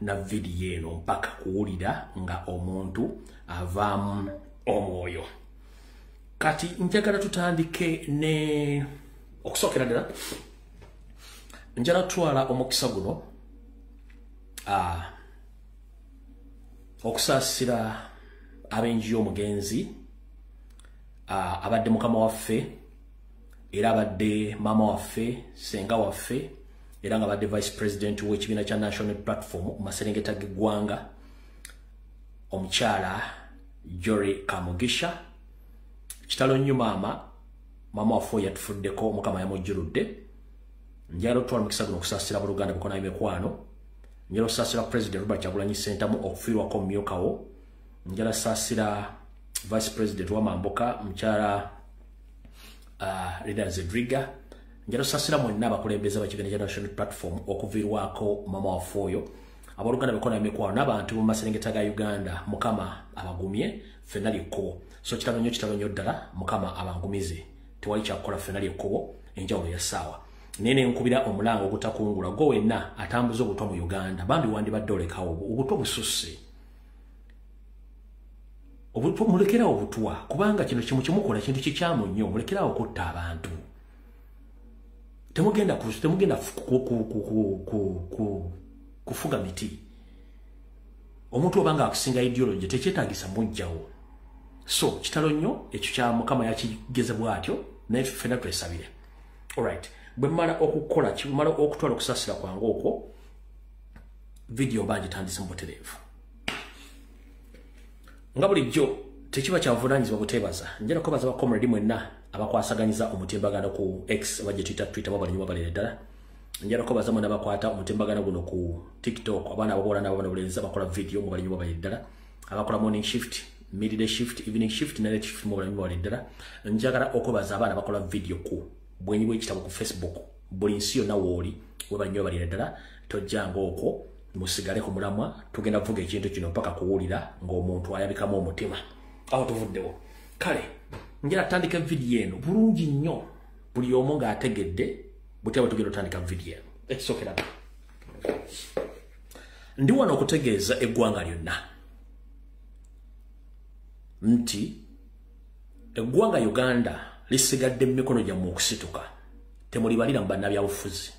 na video eno mpaka kuwulira nga omuntu avaamu omwoyo. Kati njagala tutandike ne okusookera ddala njala tutwala omukisa guno okusaasira ab'enju y'omugenzi abadde mukama waffe era abadde mama waffe senga waffe era nga abadde vice president w'ekibiina kya National Platform mu maserengeta g'eggwanga omukyala Jory Kamugisha. Kitalo nnyo mama waffe yatufuddeko mukama yamujjuludde. Njalo tutwala mukisa guno okusaasira buluganda bukola emekwano. Njalo okusaasira president Robert Kyagulanyi Ssentamu okufiirwako mumyukawo. Njala saasira vice president wa Mamboka mukyala Rida Zedriga. Njala saasira mwenna abakulembeze b'ekibiina kya National Platform okuviirwako mama waffe oyo. Abaluganda bukola emekwano n'abantu mu maserengeta ga Uganda mukama abagumye ffenna lyekkubo. So kitalo nnyo ddala mukama abangumize. Tewali kyakukola ffenna lyekkubo enjawulo ya ssaawa. Nene nkubira omulango ogutakungula gwe wenna atambuza obutwa mu Uganda bambi wandibadde olekawo obutwa bususse. Obutwa mulekerawo obutwa kubanga kino kimukola kintu kikyamu nnyo, mulekerawo okutta abantu. Temugenda kufuga miti. Omuntu obanga akusinga ideology tekyetaagisa mujjawo. So kitalo nnyo ekyo kya mukama yakigeza bw'atyo naye ffenna twesabire. Alright. Bwe mmala okukola kimala okutwala okusaasira kwange okwo video bagitandise mu butereevu. Nga bulijjo tekiba kyavunaanyizibwa buteebaza. Njala kubaza bakomredi mwenna abakwasaganyiza omutimbagano ku X abajje Twitter babalinyi babalere ddala. Njala kubaza mwenna bakwata omutimbagano guno ku TikTok abaana ababola n'abaana bulenzi bakola video mu balinyi babalere ddala. Abakola morning shift, midday shift, evening shift, night shift mu balinyi babalere ddala. Njagala okubaza abaana bakola video ku bwenyi bw'ekitabo ku Facebook buli nsi yonna wooli we balinyi babalere ddala tojjanga okwo musigale ku mulamwa tugenda kuvuga ekintu kino mpaka kuwulira ng'omuntu ayabikamu omutima awo tuvuddewo. Kale njala tandika video eno bulungi nnyo buli omu ng'ategedde butya tugenda otandika video eno ekisookera ndi wano okutegeeza eggwanga lyonna nti eggwanga Uganda lisigadde mu mikono gyammwe okusituka. Temulibalira mu bannabyabufuzi.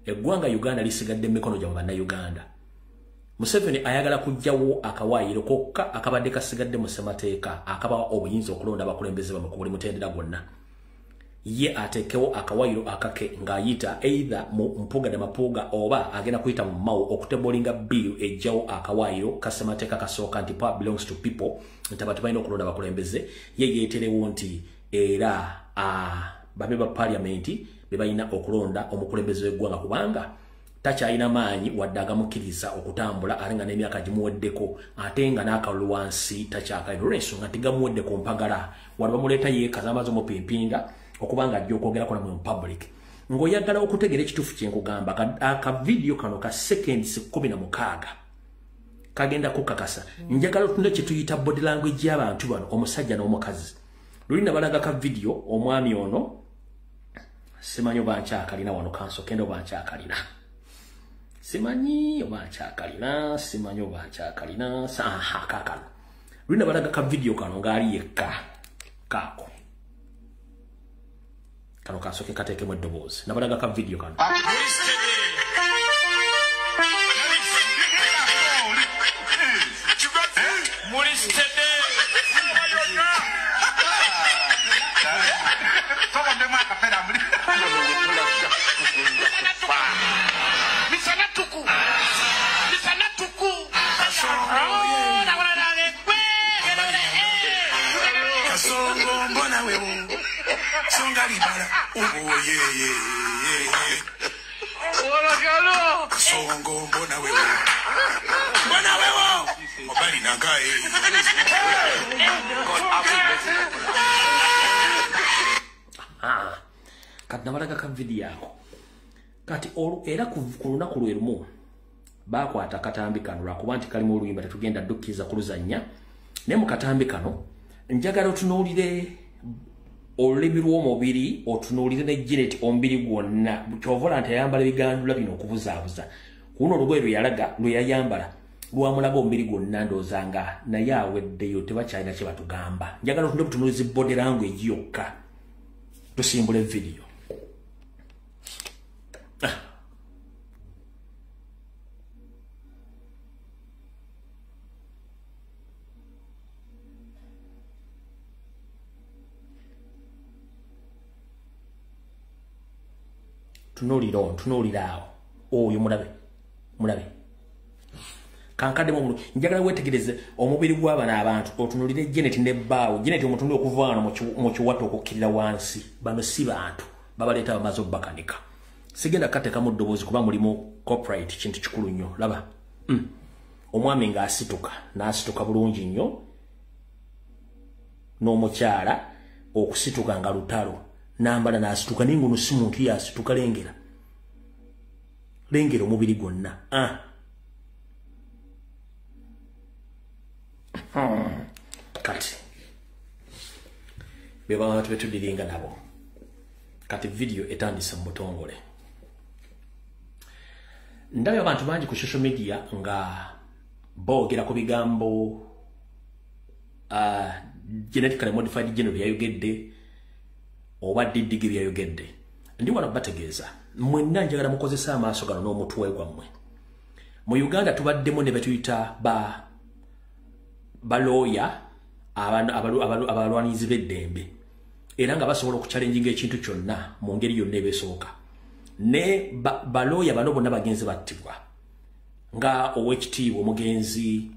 Eggwanga Uganda lisigadde mu mikono gyammwe bannayuganda. Museveni ayagala kuggyawo akawaayiro kokka akabadde kasigadde mu ssemateeka akabawa obuyinza okulonda abakulembeze bamwe ku buli mutendera gwonna. Ye ateekewo akawaayiro akake ng'ayita either mu mpuga n'amapuuga oba agenda kuyita mu mawo okutebolinga bill ejjawo akawaayiro ka ssemateeka kasooka nti power belongs to people nti abantu balina okulonda abakulembeze. Ye yeeterewo nti era babe ba parliamenti be balina okulonda omukulembeze w'eggwanga kubanga takyalina maanyi wadde agamukkiriza okutambula ate nga n'emyaka gimuweddeko ate nga n'akalulu wansi takyakalina olw'ensonga nti gamuwedde ku mpagala wadde bamuleeta yeekaza amaze omupimpinga okubanga ajja okwogerako namwe mu public. Ng'oyagala okutegeera ekituufu kye nkugamba akavidiyo kano ka seconds 16 kagenda kukakasa. Njagala otunde kye tuyita body language y'abantu bano omusajja n'omukazi. Luli nabalaga ka video omwami ono simanyi oba nkyakalina wano kansokenda oba nkyakalina. Simanyi oba nkyakalina kaakano. Luli nabalaga ka video kano ng'ali yekka kaako. Kano kasoke kateekemu eddoboozi. Nabalaga ka video kano. Kati nabalaga ka video ako. Kati era ku lunaku lwe lumu bakwata akatambi kano lwakuba nti kalimu oluyimba tetugenda ddukkiza kuluzannya. Naye mu katambi kano njagala otunuulire olulimi lw'omubiri otunuulire ne Janet omubiri gwonna kyovola nti ayambala ebigandula bino okubuzaabuza kuno olugoye luyalaga luyayambala lwamulaga omubiri gwonna ndoozanga naye aweddeyo tebakyalina kye batugamba njagala otunde butunulizi body language yokka tusimbula video tunulirawo oyo mulabe kankadde mu njagala wetegereze omubiri gw'abana abantu otunulire Janet ne Bawo Janet omutundu okuvaana mu kiwato okukkirira wansi bano si bantu babaleeta bamaze obbakanika sigenda kateka mu ddoboozi kuba mulimu corporate kintu kikulu nnyo laba omwami n'asituka bulungi nnyo n'omukyala okusituka nga lutalo nambala n'asituka n'engunu si muntu yasituka lengera omubiri gwonna kati beba abantu betudiringa nabo kati video etandise mu butongole ndabye abantu bangi ku social media nga boogera ku bigambo genetically modified gene byayogedde oba didigi byayogedde ndi wano bategeeza mwenna njagala mukozesa amaaso gano n'omutwe gwammwe mu Uganda tubaddemu ne betuyita balooya abalwanizi b'eddembe era nga basobola okuchallenginga ekintu kyonna mu ngeri yonna ebesooka ne balooya bano bonna bagenzi battibwa nga owekitiibwa omugenzi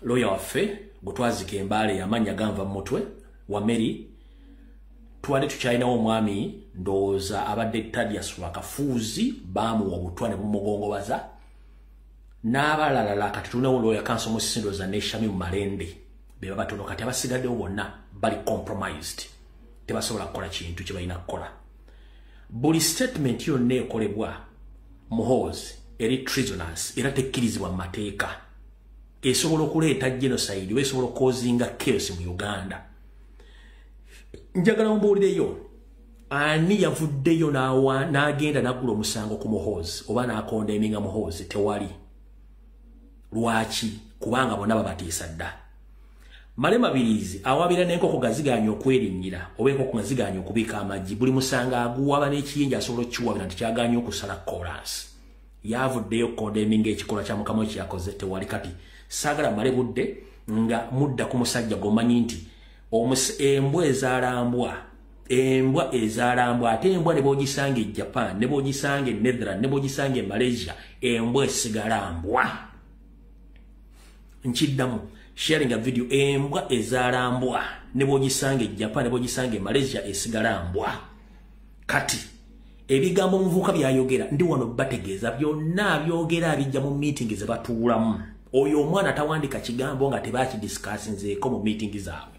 looya waffe gwe twazika embaale amanya ganva mu mutwe wa Mary twali tukyalinawo omwami ndowooza abadde Thaddeus Wakafuuzi baamuwa obutwa ne bumugongobaza n'abalalala kati tulinawo looya kanso musindooza ne Shami Malende beba batono kati abasigaddewo bonna bali compromised tebasobola kukola kintu kye balina kukola buli statement yonna ekolebwa Muhoozi eri treasonous era tekkirizibwa mu mateeka esobola okuleeta genocide esobola okukozinga chaos mu Uganda njagala mbuulireyo ani yavuddeyo n'agenda n'agula omusango ku Muhoozi oba n'akondeminga Muhoozi tewali lwaki kubanga bonna babatiisa dda Malema Biriizi awabira n'enkoko gaziganya okwerinnyira oba enkoko gaziganya okubiika amaggi buli musanga aguwaba n'ekiyinja asobola okukiwabira nti kyaganya okusala kolansi yavuddeyo kondeminga ekikolwa kya Mukama kye yakoze tewali kati saagala male budde nga mudda ku musajja gomanyi nti embwa ezaalambwa ate embwa ne boogisanga e Japan ne boogisanga e Netherlands ne boogisanga e Malaysia embwa esigala mbwa nkiddamu sharing a video embwa ezaalambwa ne boogisanga e Japan ne boogisanga e Malaysia esigala mbwa kati ebigambo muvuka byayogera ndi wano bategeeza byonna byogera abijja mu meeting ze batuulamu oyo omwana tawandika kigambo nga tebakidiscussinzeeko mu meeting zaabwe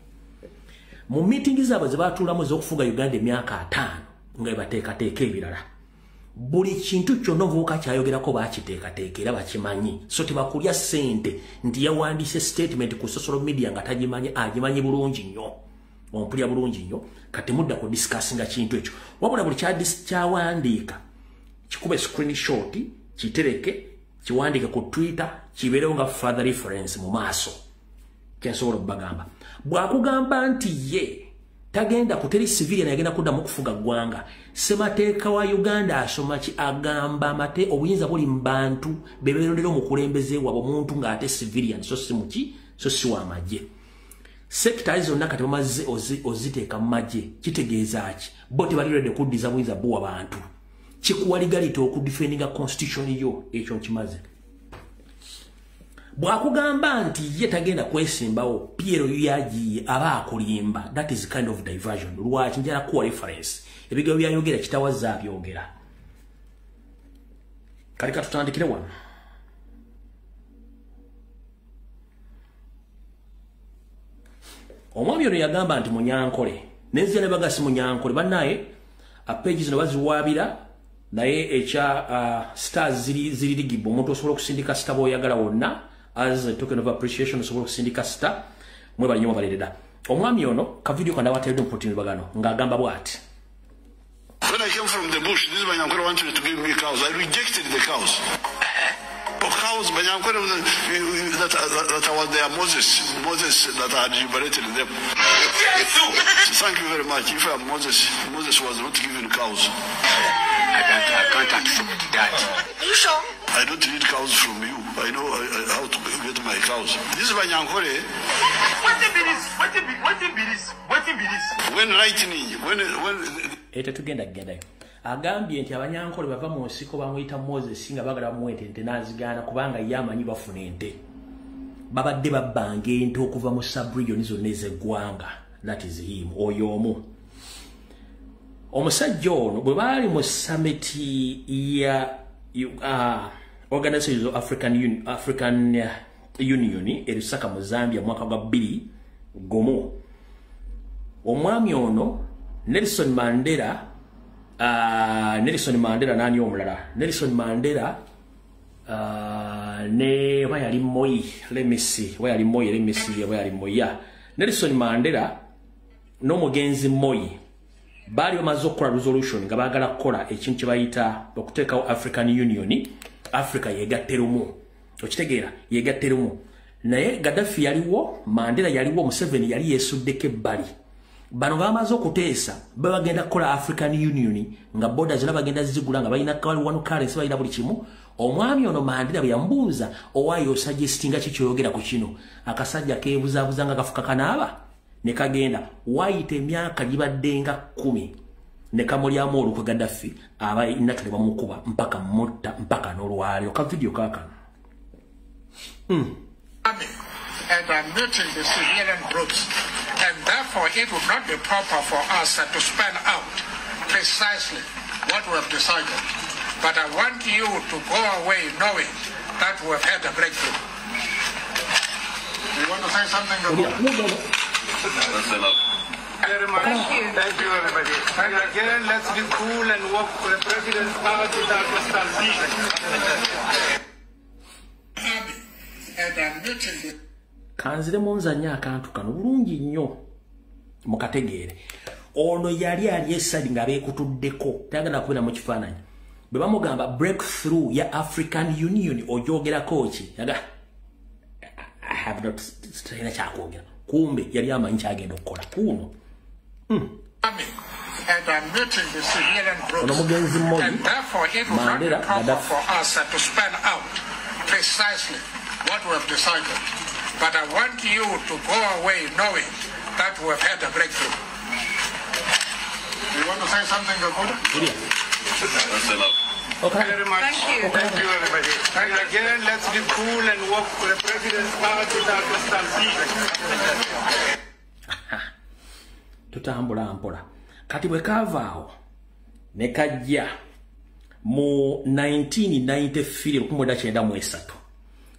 mu meeting zaabwe ze batuulamu ez'okufuga Uganda emyaka 5 nga bateekateeka ebirala buli kintu kyonna omuvubuka kyayogerako bakiteekateeka era bakimanyi so tebakulya ssente nti yawandiise statement ku social media nga tagimanyi agimanyi bulungi nnyo ompulya bulungi nnyo kati mudda ku discussinga kintu ekyo wabula buli kyawandiika kikube screenshot kitereke kiwandiike ku Twitter kibeerewo nga further reference mu maaso kyensobola okubagamba bw'akugamba nti ye tagenda kuteri civilian yagenda kuddamu kufuga ggwanga ssemateeka wa Uganda asoma ki agamba obuyinza buli mu bantu bebeerondera omukulembeze wabwe omuntu ng'ate civilian so si muki so si w'amagye sekita zonna kati bamaze oziteeka mu magye kitegeeza ki bo tebalirede kuddiza buyinza buwa bantu kikuwaligalita okudifendinga constitution yo ekyo nkimaze bw'akugamba nti ye tagenda kwesimbawo Piero yagiye aba akulimba that is kind of diversion lwaki njala kuwa reference ebigabo byayogera kitawaza byogera kalika tutandikire wano omwami ono yagamba nti Munyankole nenzia ne bagasi Munyankole bannaye pages no baziwabira naye ekya stars ziri ligibbo omuntu osobola okusindika star boyagala wonna as a token of appreciation osobola okusindika star mwe bali nyomo balereda omwami ono ka video kana wateredde mputini bagano ngagamba bwati I came from the bush, this Banyankore wanted to give me cows. I rejected the cows. Cows, Banyankore, that was their Moses that had liberated them. Thank you very much. If I'm Moses was not given cows. I can't accept that. Are you sure? I don't need cows from you. I know how to get my cows. This Banyankore. When lightning, Eta tugenda agambye nti abanyankole bava mu nsiko bamuyita Moses nga bagala muwete ente nazigana kubanga yamanyi bafuna ente babadde babbanga ente okuva mu sub-region zonna ez'eggwanga. That is him oyo omu. Omusajja ono bwe baali mu summit ya Organization of African Union erisaka mu Zambia mwaka gwa 2001 omwami ono Nelson Mandela nani omulala Nelson Mandela ne bayali Moi Nelson Mandela n'omugenzi Moi bali bamaze okukola resolution nga baagala kukola ekintu kye bayita okuteekawo African Union. Africa yegatterumu okitegeera yegatterumu naye Gaddafi yaliwo Mandela yaliwo Museveni yali yesuddeko ebbali. Bano bamaze okuteesa bagenda kukola African Union nga borders zina bagenda zigula nga balina wano currency balina buli kimu. Omwami ono Mandela bwe yambuuza owaayo suggestinga kikyoyogera ku kino akasajja keebuzaabuza nga kafuka kanaaba ne kagenda waayita emyaka gibadde nga 10 ne kamulyamu olukwe Gaddafi aba inatule bamukuba mpaka mutta mpaka n'olwaliro ka video kakano. And are muting the civilian groups, and therefore it would not be proper for us to spell out precisely what we have decided. But I want you to go away knowing that we have had a breakthrough. You want to say something? Very much. Thank you, everybody. And again, let's be cool and walk for the president's out without a stampede. And I'm muting the kanzire munzanya akantu kano bulungi nnyo mukategeere. Ono yali esadi nga beekutuddeko tayagala kubera mu kifaananyi bwe bamugamba breakthrough ya African Union ojogerako ki yaga I have not strayed chakwogera kumbe yali amanyi kyagenda okukola kuno. And I'm muting the civilian groups, and therefore it will not be proper for us to spell out precisely what we have decided. But I want you to go away knowing that we have had a breakthrough. You want to say something, Gakuda? Okay. Very much. Thank you. Thank you, everybody. And again, let's be cool and walk for the president's out without a stampede. Tutambula mpola. Kati bwe kavaawo ne kajja mu 1993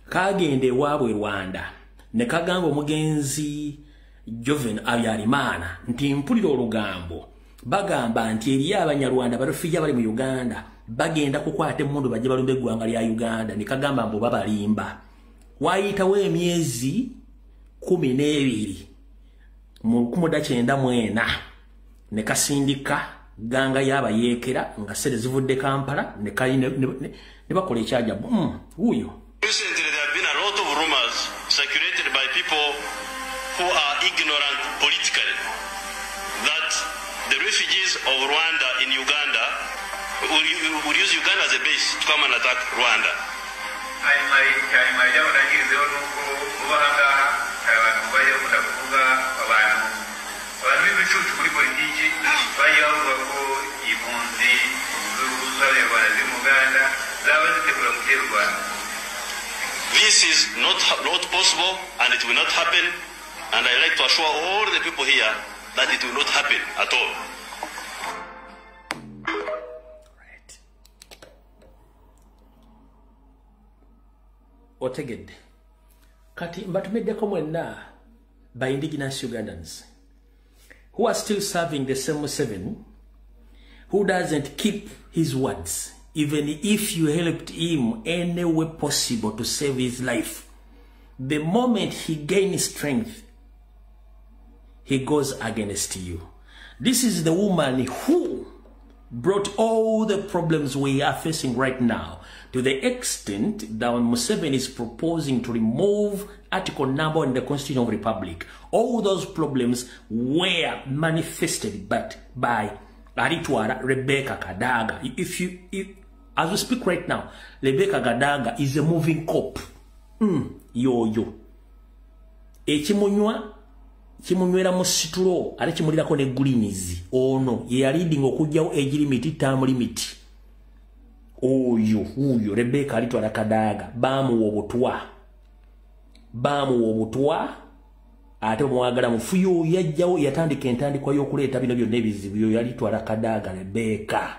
kagende waabwe Rwanda ne kagamba omugenzi Joven Habyarimana nti mpulira olugambo bagamba nti eri abanyarwanda barufija bali mu Uganda bagenda kukwata emmundu bajje balumbe eggwanga lya Uganda ne kagamba mbo babalimba. Waayitawo emyezi 12 mu 1994 ne kasindika ganga y'abayeekera nga sere zivudde Kampala ne bakola ekyajabu huyo. Recently, there have been a lot of rumors circulated by people who are ignorant politically that the refugees of Rwanda in Uganda will use Uganda as a base to come and attack Rwanda. This is not possible, and it will not happen, and I like to assure all the people here that it will not happen at all. Right. Otegedde. Kati mbatumeddeko mwenna by indigenous Ugandans who are still serving the same Museveni, who doesn't keep his words. Even if you helped him any way possible to save his life, the moment he gains strength, he goes against you. This is the woman who brought all the problems we are facing right now, to the extent that Museveni is proposing to remove Article number in the Constitution of the Republic. All those problems were manifested by Aritwara Rebecca Kadaga. As we speak right now, Rebecca Kadaga is a moving cop. Yo. Echimunywa chimunywera mu situlo ate chimulirako ne greenies ono ye leading okujjawo age limit term limit oyo Rebecca Aritwara Kadaga bamuwa obutwa ate mwagala mufuyo yajjawo yatandika entandikwa y'okuleeta bino byonna ebizibu yo Aritwara Kadaga Rebecca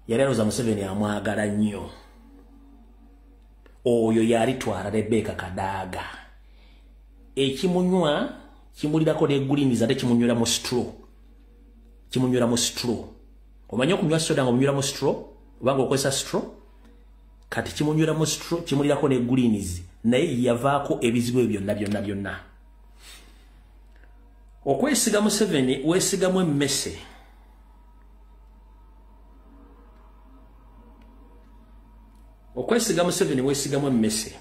yaleroza Museveni amwagala nnyo oyo Aritwara Rebecca Kadaga ekimunywa kimulirako ne greenies ate kimunywera mu straw omanyi okunywa soda nga omunywera mu straw obanga okozesa straw kati kimunywera mu straw kimulirako ne greenies naye yavaako ebizibu byonna okwesiga Museveni weesigamu emmese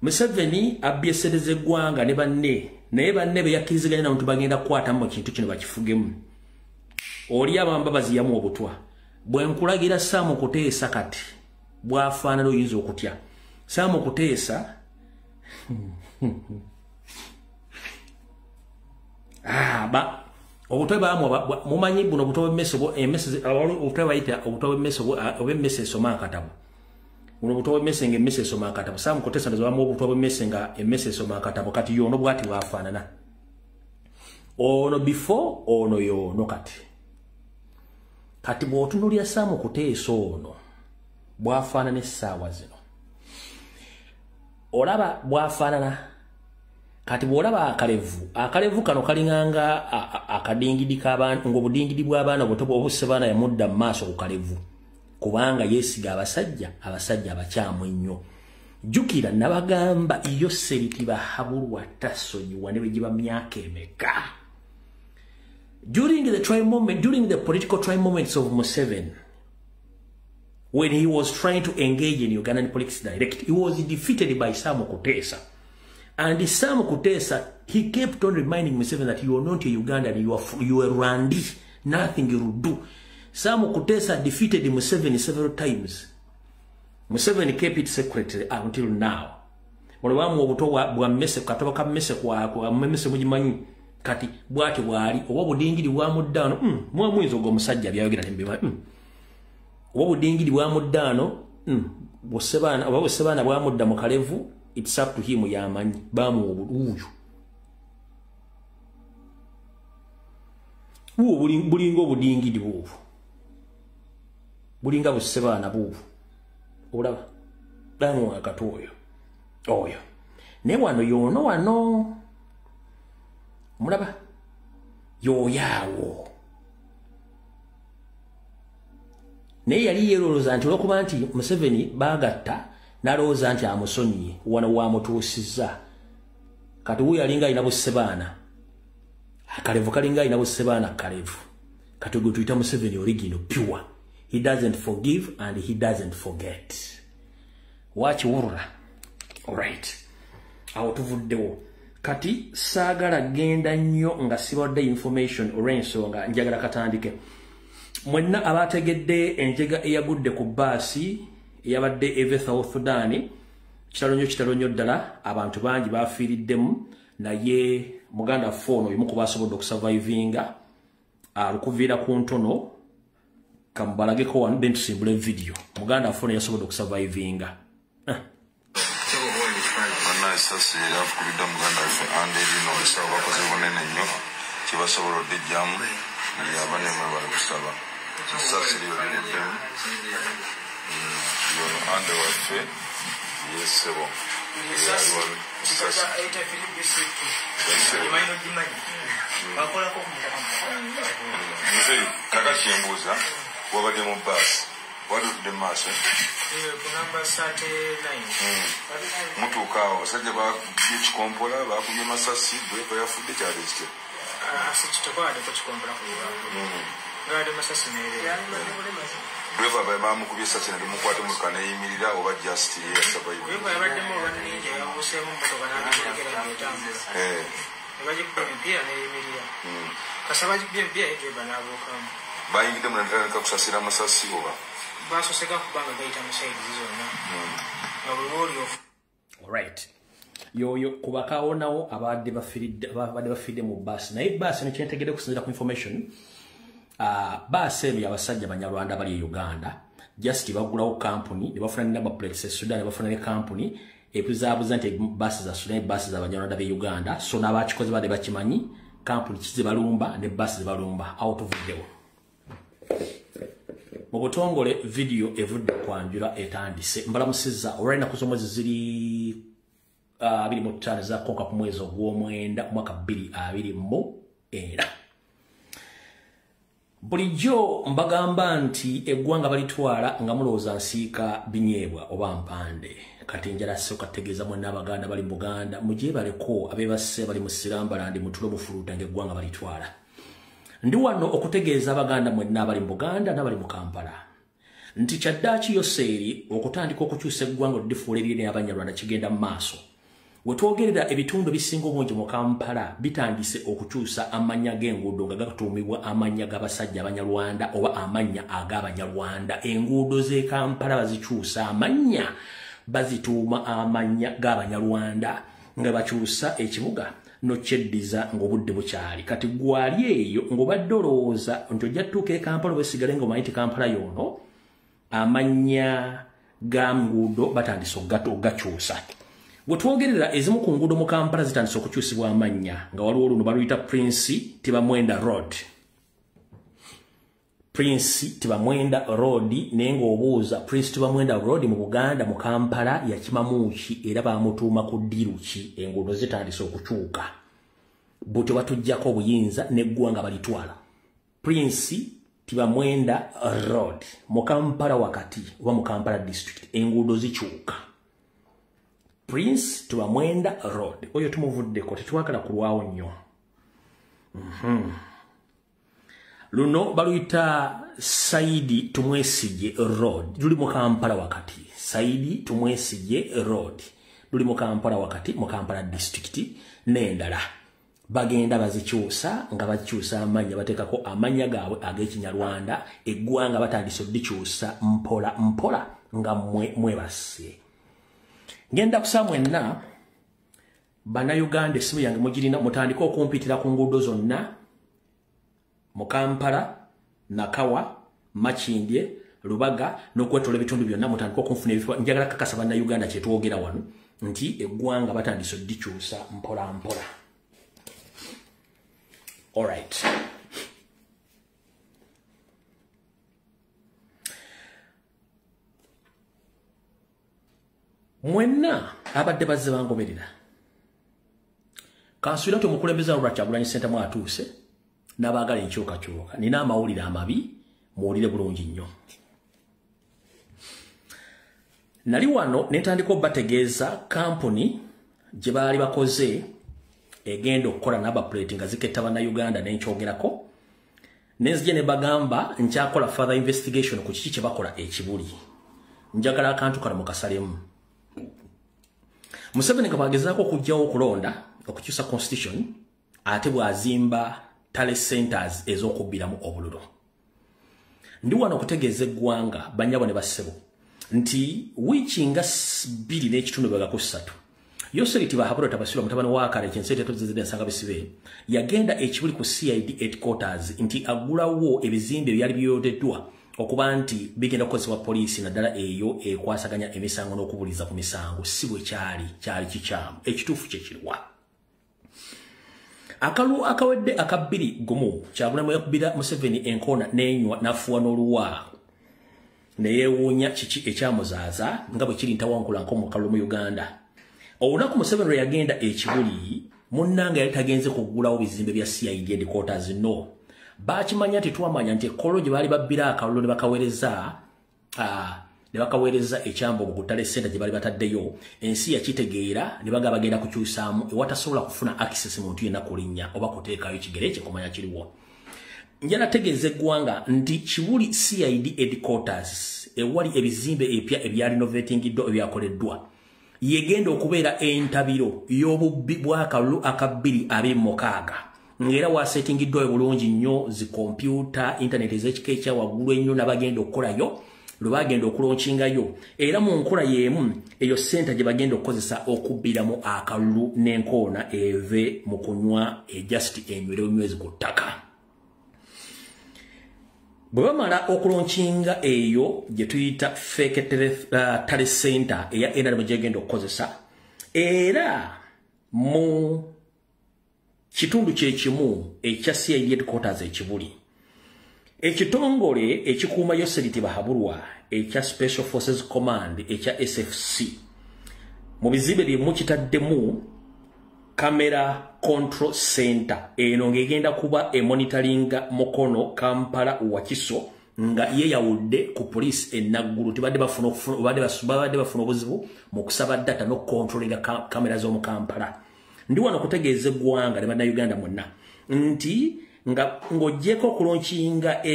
Museveni abyesereze eggwanga ne banne naye banne be yakkiriziganya n'abantu bagenda kukwatamu mu kintu kino bakifugemu oli abambabazi yamu obutwa bwe nkulagira Sam Kuteesa kati bwafaanana oyinza okutya Sam Kuteesa obutwe bamwe mumanyi buno obutwe bw'emmese esoma akatabo uno butowe messe nga emmese esoma akatabo Sam Kuteesa ndozamu obutowe messe nga emmese esoma akatabo kati yono bwati bwafaanana ono before ono yono kati bw'otunuulira Sam Kuteesa ono bwafaanana essaawa zino olaba bwafaanana kati bw'olaba akalevu kano kalinganga akadingidi k'abantu ng'obudingidi bw'abaana obuto bw'obusse baana yamudda mu maaso ku kalevu kubanga yesiga abasajja abakyamu ennyo jukira nabagamba iyo seriti bahabulwa tasonyiwa ne begiba myaka emeka during the political trial moments of Museveni, when he was trying to engage in Ugandan politics direct, he was defeated by Sam Kuteesa. And Sam Kuteesa, he kept on reminding Museveni that you are not a Ugandan, you are Rwandi, nothing you will do. Sam Kuteesa defeated Museveni several times. Museveni kept it secret until now. Waliwamu obutowa bwa mmese katoba ka mmese kwa mmese mujimanyi kati bwati bwali obudingiri bwa muddano mwamwizo go musajja byayogera tembema obudingiri bwa muddano bosebana bwa mudda mu kalevu it's up to him yamanyi bamu obuuyu bulingo obudingiri bubu bulinga bosebana bubu olaba dano akatoyo oyo ne wano yono wano mulaba yoyawo ne yali yeroloza nti okuba nti Museveni bagatta nalowooza nti amusonyiye wano wamutuusizza kati wuyo alinga alina busebaana akalevu kalinga alina busebaana kalevu kati gwe tuyita Museveni original pure. He doesn't forgive and he doesn't forget. Watch wurura. Alright. Awo tuvuddewo. Kati saagala genda nnyo nga siwadde information olw'ensonga njagala katandike. Mwenna abategedde enjega eyagudde ku baasi eyabadde eve South Sudan kitalo nnyo ddala abantu bangi bafiiriddemu naye muganda fono omu ku basobodde okusurvivinga alukuviira ku ntono kambalageko wano then tusimbule video muganda fono yasobodde okusurvivinga sasi yakubidda muganda waffe andi ebino olusaba bakoze bunene nnyo kibasobola oddijjamu yabaneme bali kusaba sasi liyobuddemu yono ande waffe yesebo kakati yembuuza wabadde mu baasi wadudde mu maaso mutuuka awo abasajja bakubye ekikompola bakubye masasi bweba yafudde kyali kityo asitokade ko chikombera ku ngade masasi nere Bweva babamu kubisa cyane mukwate mukana yimirira oba just ya survive. Bweva yabadde mu banije yabuse mu motoka n'abigera byetambula. Baje kumpia ne yimirira. Kasaba byebye eke banabukamu. Bayingide mu ndara kakusasira masasi oba. Basoseka kubanga gaita mushaidi zona. All right. Yo kubakaonawo abadde bafidde mu bus. Naye bus ne kyentegedde kusinzira ku information. Basi eno y'abasajja Banyarwanda bali Uganda just bagulawo company ne bafuna number plates Sudan ne bafuna ne company epizabuza nti basi za Sudan basi za Banyarwanda be Uganda so n'abakikoze bade bakimanyi company kize balumba ne basi balumba out of video mu butongole video evudde kwanjura etandise mbalamusiza olwali na kuzomwezi ziri 25 za konka ku mwezi ogw'omwenda mwaka 2024 bulijjo mbagamba nti eggwanga balitwala nga mulowooza nsiika binyeebwa oba mpande kati njala soka tegeeza mwenna Abaganda bali mu Buganda mujye baleko abeebase bali mu Sirambalandi mutulo mufuluuta ng'eggwanga balitwala ndi wano okutegeeza Abaganda mwenna abali mu Buganda n'abali mu Kampala nti kyaddaaki yoseeri okutandika okukyusa eggwanga odifuula eriri Abanyarwanda kigenda mu maaso wetwogerera ebitundu bisinga obungi mu Kampala bitandise okukyusa amanya g'enguudo nga gatuumibwa amanya g'abasajja Abanyarwanda oba amanya ag'Abanyarwanda enguudo z'e Kampala bazikyusa amanya bazituuma amanya g'Abanyarwanda nga bakyusa ekibuga nokyeddiza ng'obudde bukyali kati gwali eyo ng'obadde olowooza nti ojja tutuuka e Kampala obesigale ng'omanyi nti Kampala yono amanya ga nguudo batandise okugakyusa wetwogerera ezimu ku nguudo mu Kampala zitandise okukyusibwa amanya nga waliwo oluno baluyita Prince Tibamwenda Road naye ng'obuuza Prince Tibamwenda Road mu Buganda mu Kampala yakimamu ki era bamutuuma ku ddiru ki enguudo zitandise okukyuka butyo batuggyako obuyinza n'eggwanga balitwala Prince Tibamwenda Road mu Kampala wakati oba mu Kampala district enguudo zikyuka Prince Tibamwenda Road oyo tumuvuddeko tetwagala kulwawo nnyo luno baluyita Saidi Tumwesige Road luli mu Kampala wakati Saidi Tumwesige Road luli mu Kampala wakati mu Kampala district n'endala bagenda bazikyusa nga bakyusa amanya bateekako amanya gaabwe ag'Ekinyarwanda eggwanga batandise oddikyusa mpola mpola nga mwebase ngenda kusaba mwenna Bannayuganda esimu yange mugirina mutandika okumpitira ku nguudo zonna mu Kampala Nakawa Makindye Lubaga n'okwetoola ebitundu byonna mutandika okunfuna ebifo njagala kakasa Bannayuganda kyetwogera wano nti eggwanga batandise oddikyusa mpola mpola. All right. Mwenna abadde bazze bangoberera kansula tumukulembeza Robert Kyagulanyi Ssentamu atuuse n'abaagala enkyukakyuka nina amawulire amabi muwulire bulungi nnyo nali wano netandika obbategeeza kampuni gye baali bakoze egenda okukola n'abaplate nga ziketta Bannayuganda n'enkyogerako nenzije ne bagamba nkyakola further investigation ku kiki kye bakola ekibuli njagala akantu kano mukasalemu Museveni kabagezaako okujjawo okulonda okukyusa constitution ate bw'azimba tale centers ez'okubbiramu obululu ndi wano okutegeeza eggwanga bannyabo ne bassebo nti wiiki nga 2.3 Yoseri Tibahabura Tabasiro mutabani wa Kale Kyensete tuzizide nsanga bisibe yagenda ekibuli ku CID headquarters nti agulawo ebizimbe byali byoteddwa okuba nti bigenda kukozesebwa poliisi naddala eyo ekwasaganya emisango n'okubuliza ku misango si bwe kyali kikyamu ekituufu kye kiriwa akalu akawedde akabbiri gumu Kyagulanyi yakubbira Museveni enkoona n'enywa n'afuwa n'oluwa neyeewuunya kiki ekyamuzaaza nga bwe kiri ntawankula mu kalu mu Uganda olunaku Museveni lwe yagenda ekibuli munnanga yali tagenze kugulawo bizimbe bya CID headquarters bakimanya nti twamanya nti ekkolo gye baali babbira akalulu ne bakaweereza ne bakaweereza ekyambo ku ttale center gye bali bataddeyo ensi yakitegeera ne baga bagenda kukyusaamu ewatasobola kufuna access muntu yenna kulinnya oba kuteekayo kigere kye kumanya kiriwo. Njala tegeeze eggwanga nti Kibuli CID headquarters ewali ebizimbe epya ebya renovatingiddwa ebyakoleddwa yegenda okubeera entabiro y'obubbi bw'akalulu aka 2026 ng'era waasetingiddwayo bulungi nnyo zi kompyuta internet ez'ekika ekya waggulu ennyo n'abagenda okukolayo lwe bagenda okulonkingayo era mu nkola y'emu eyo senta gye bagenda okukozesa okubbiramu akalulu n'enkoona eve mu kunywa ejust enywere onywezi ku ttaka. Bwe bamala okulonkinga eyo gye tuyita fake tale center eya NRM gyegenda okukozesa era mu kitundu kyekimu ekya CID headquarters ekibuli ekitongole ekikuuma Yoseriti Bahabulwa ekya Special Forces Command ekya SFC mu bizimbe byemu kitaddemu camera control center eno ngegenda kuba monitoringa Mukono Kampala Wakiso nga yeyawudde ku police enaggulu tibadde bafuna obuzibu mu kusaba data no controlling kamera z'omu Kampala. Ndi wano kutegeeza eggwanga ne bannayuganda mwonna nti ng'oggyeko okulonkinga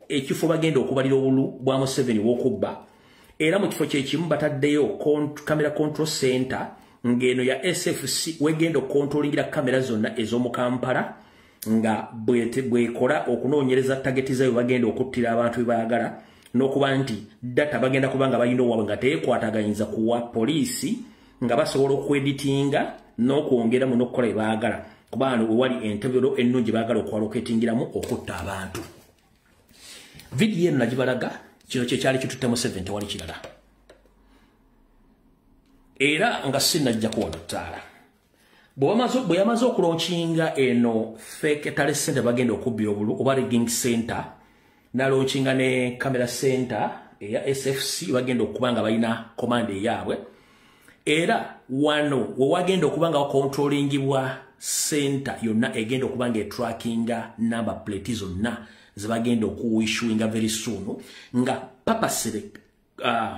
ekifo bagenda okubalira obulu bwa Museveni w'okubba era mu kifo kyekimu bataddeyo camera control center ngeno ya SFC wegenda okontrolingira kamera zonna ez'omu Kampala nga bwekola okunoonyereza tageti zayo bagenda okuttira abantu bebaagala n'okuba nti data bagenda kubanga balina owaabwe nga teekwataganyiriza kuwa poliisi nga basobola okweditinga n'okwongeramu n'okukola bebaagala kubanga wewali entebero ennungi baagala okwaloketingiramu okutta abantu. Vidiyo eno nagibalaga kino kyekyali kituttemu 7 tewali kirala. Era nga sinajja kuwona ttaala. Bwe yamaze okulonkinga eno fake tale center bagenda okubbira obulu oba rigging center nalonkinga ne camera center eya SFC bagenda okuba nga balina command eyaabwe era wano we wagenda okuba nga wakontrolingibwa center yonna egenda okuba nga etrackinga number plate zonna zebagenda okuwishuinga very soon nga papasire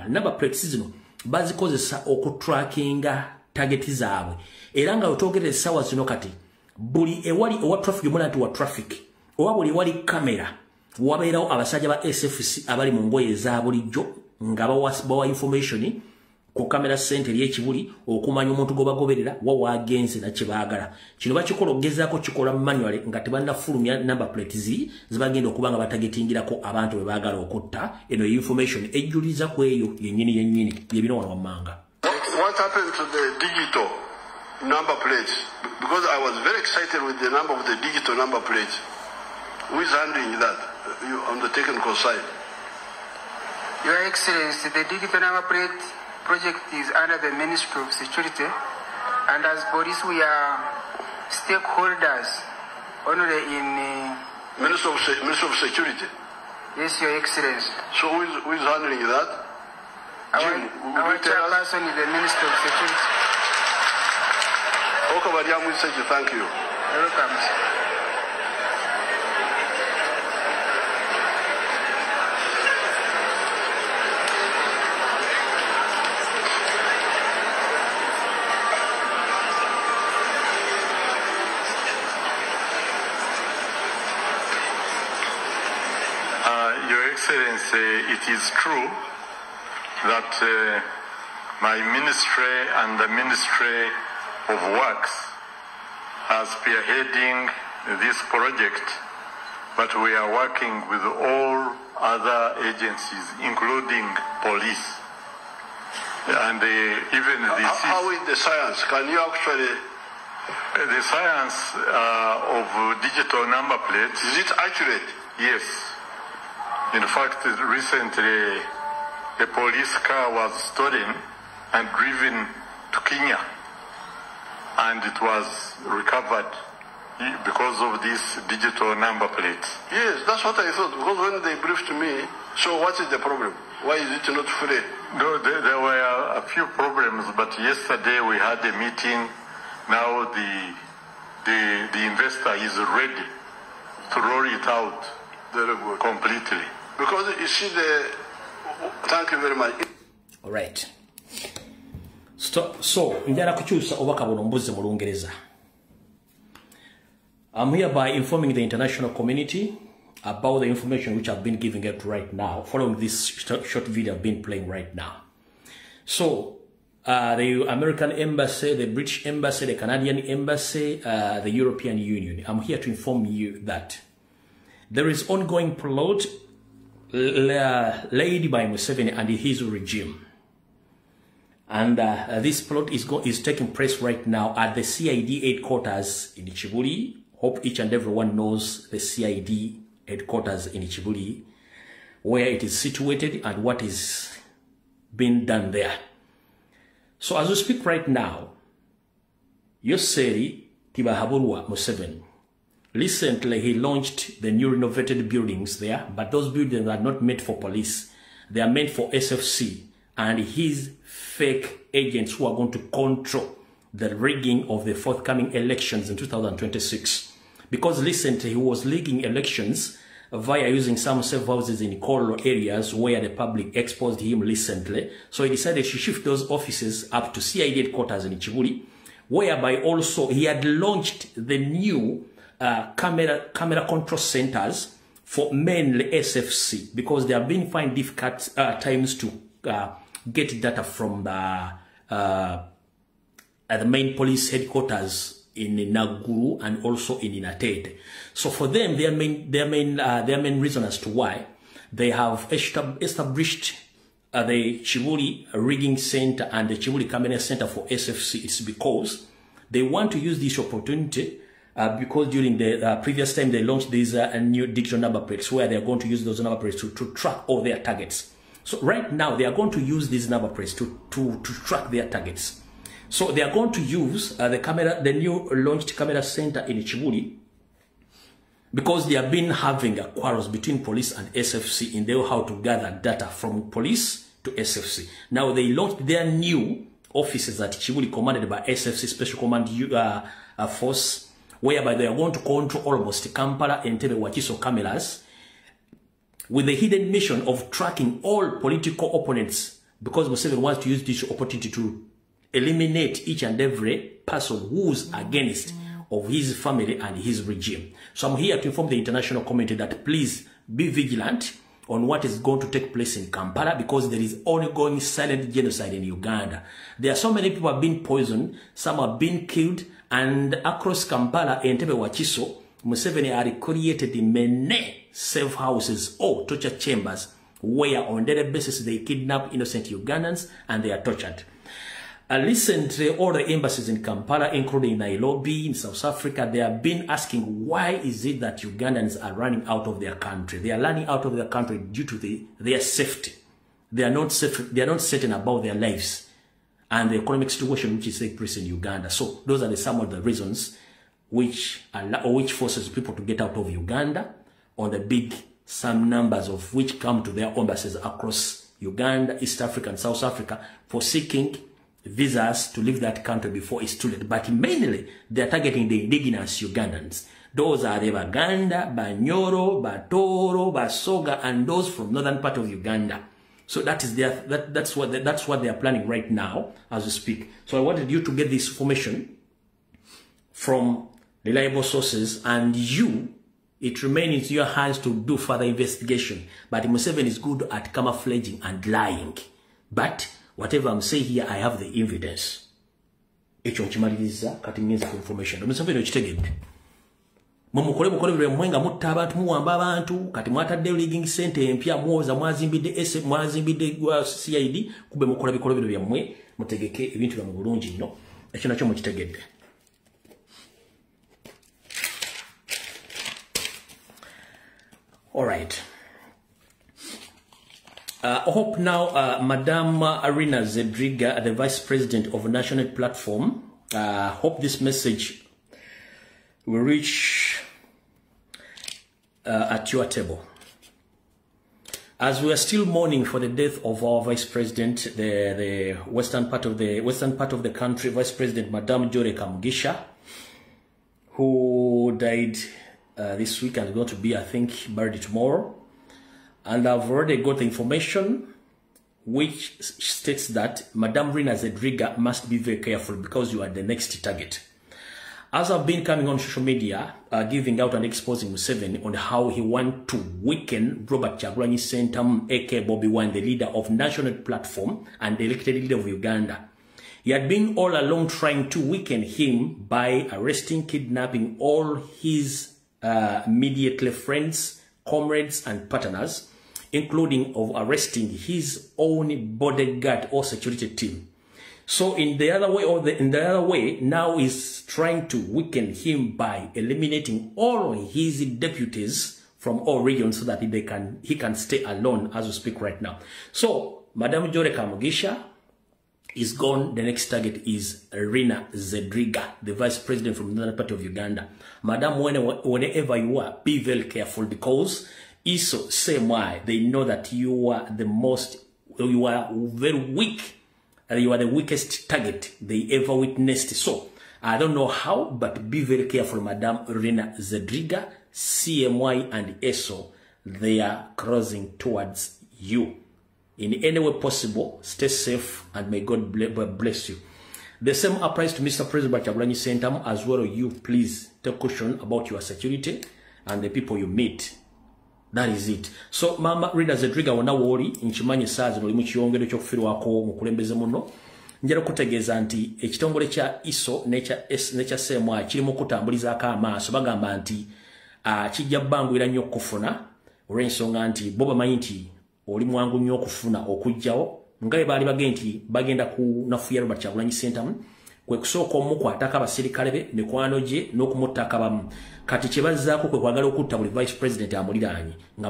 number plates zino bazikozesa okutrackinga targeti zaabwe era nga otogere essaawa zino kati buli ewali owa traffic yomuna nti wa traffic owa buli ewali kamera wabeerawo abasajja ba SFC abali mu ngoye eza bulijjo nga bawa information ku kamera center y'ekibuli okumanya omuntu gobagoberera wawagenze na kibaagala. Kino bakikola okugezaako kikola manually nga tebannafulumya number plate zibagenda okuba nga batagetingirako abantu be baagala okutta eno information ejjuliza ku eyo yennyini byebino wano wammanga. What happened to the digital number plates? Because I was very excited with the number of the digital number plates. Who is handling that on the technical side? Your Excellency, the digital number plate project is under the Ministry of Security, and as police we are stakeholders only in Ministry of Security. Yes, Your Excellency. So who is handling that? Our chairperson is the Minister of Security. Okay, thank you. You're welcome. Your Excellency, it is true that my ministry and the Ministry of Works are spearheading this project, but we are working with all other agencies, including police. And even the... How is the science? Can you actually... The science of digital number plates... Is it accurate? Yes. In fact, recently a police car was stolen and driven to Kenya, and it was recovered because of this digital number plate. Yes, that's what I thought, because when they briefed me, so what is the problem? Why is it not free? No, there were a few problems, but yesterday we had a meeting. Now the investor is ready to roll it out completely. Because you see, Thank you very much. All right. So njala kukyusa obaka buno mbuze mu Lungereza. I'm hereby informing the international community about the information which I've been giving out right now, following this short video I've been playing right now. So, the American Embassy, the British Embassy, the Canadian Embassy, the European Union, I'm here to inform you that there is ongoing plot laid by Museveni and his regime. And this plot is taking place right now at the CID headquarters in Chibuli. Hope each and everyone knows the CID headquarters in Chibuli, where it is situated and what is being done there. So as we speak right now, Yoseri Tibahaburwa Museveni, recently he launched the new renovated buildings there, but those buildings are not meant for police. They are meant for SFC and his fake agents who are going to control the rigging of the forthcoming elections in 2026. Because recently he was rigging elections via using some safe houses in coral areas where the public exposed him recently. So he decided to shift those offices up to CID headquarters in Chibuli, whereby also he had launched the new camera control centers for mainly SFC, because they have been finding difficult times to get data from the main police headquarters in Naguru and also in Inatete. So for them, their main reason as to why they have established the Chibuli rigging center and the Chibuli camera center for SFC is because they want to use this opportunity because during the previous time they launched these new digital number plates where they are going to use those number plates to track all their targets. So right now they are going to use these number plates to track their targets. So they are going to use the new launched camera center in Chibuli, because they have been having a quarrels between police and SFC in how to gather data from police to SFC. Now they launched their new offices at Chibuli, commanded by SFC Special Command Force, whereby they are going to control almost Kampala and Entebbe Wakiso cameras, with the hidden mission of tracking all political opponents, because Museveni wants to use this opportunity to eliminate each and every person who's against of his family and his regime. So I'm here to inform the international community that please be vigilant on what is going to take place in Kampala, because there is ongoing silent genocide in Uganda. There are so many people have been poisoned, some have been killed, and across Kampala and Entebbe Wakiso, Museveni had created many safe houses or torture chambers where on a daily basis they kidnap innocent Ugandans and they are tortured. Recently, all the embassies in Kampala, including Nairobi, in South Africa, they have been asking why is it that Ugandans are running out of their country. They are running out of their country due to their safety. They are not safe, they are not certain about their lives and the economic situation which is taking place in Uganda. So those are some of the reasons which forces people to get out of Uganda, on the big some numbers of which come to their embassies across Uganda, East Africa and South Africa for seeking visas to leave that country before it's too late. But mainly, they are targeting the indigenous Ugandans. Those are the Baganda, Banyoro, Batoro, Basoga, and those from northern part of Uganda. So that is that's what they are planning right now as we speak. So I wanted you to get this information from reliable sources, and it remains in your hands to do further investigation. But Museveni is good at camouflaging and lying. But whatever I'm saying here, I have the evidence. Echo nkimaliriza kati ngenza ku information. Museveni okitegedde. Mumukole bwe mwenga mutta abantu muwamba abantu kati mwatadde rigging center empya mwoza mwazimbidde CID kube mukola bikolo bino byammwe mutegeke ebintu bya mu bulungi nnyo. Ekyo nakyo mukitegedde. All right. I hope now Madame Arina Zedriga, the Vice President of National Platform, hope this message will reach at your table. As we are still mourning for the death of our Vice President, the western part of the country, Vice President Madame Jore Kamugisha, who died this week and is going to be, I think, buried tomorrow. And I've already got the information which states that Madame Rina Zedriga must be very careful because you are the next target. As I've been coming on social media, giving out and exposing Museveni on how he wants to weaken Robert Kyagulanyi Ssentamu, aka Bobby Wine, the leader of National Platform and the elected leader of Uganda. He had been all along trying to weaken him by arresting, kidnapping all his immediately friends, comrades, and partners, including of arresting his own bodyguard or security team. So in the other way, now he's trying to weaken him by eliminating all his deputies from all regions so that he can stay alone as we speak right now. So Madam Joy Kamugisha is gone. The next target is Rina Zedriga, the vice president from the National Party of Uganda. Madam, whenever you are, be very careful because ISO, same way, they know that you are you are very weak. You are the weakest target they ever witnessed. So, I don't know how, but be very careful, Madam Rina Zedriga, CMY and ESO, they are crossing towards you. In any way possible, stay safe and may God bless you. The same applies to Mr. President Kyagulanyi Ssentamu as well. You please take caution about your security and the people you meet. That is it. So Mama Rina Zedriga wana wori nchimanyi sazi no limu chiyongero chokufirwako mukulembeze muno njera kutegeeza nti ekitongole kya ISO necha semwa kiri mu kutambuliza akamaso bagamba nti kijja bangwira nnyo kufuna olw'ensonga nti boba mayinti oli mwangu nnyo okufuna okujjawo ngaye baali bagenti bagenda ku nafuya Robert Kyagulanyi Ssentamu kwe kusooka omukwatako abasirikale be mikwano gye n'okumuttaka bamu kati kyebazzaako kwe kwagala okutta buli vice president amuliraanye nga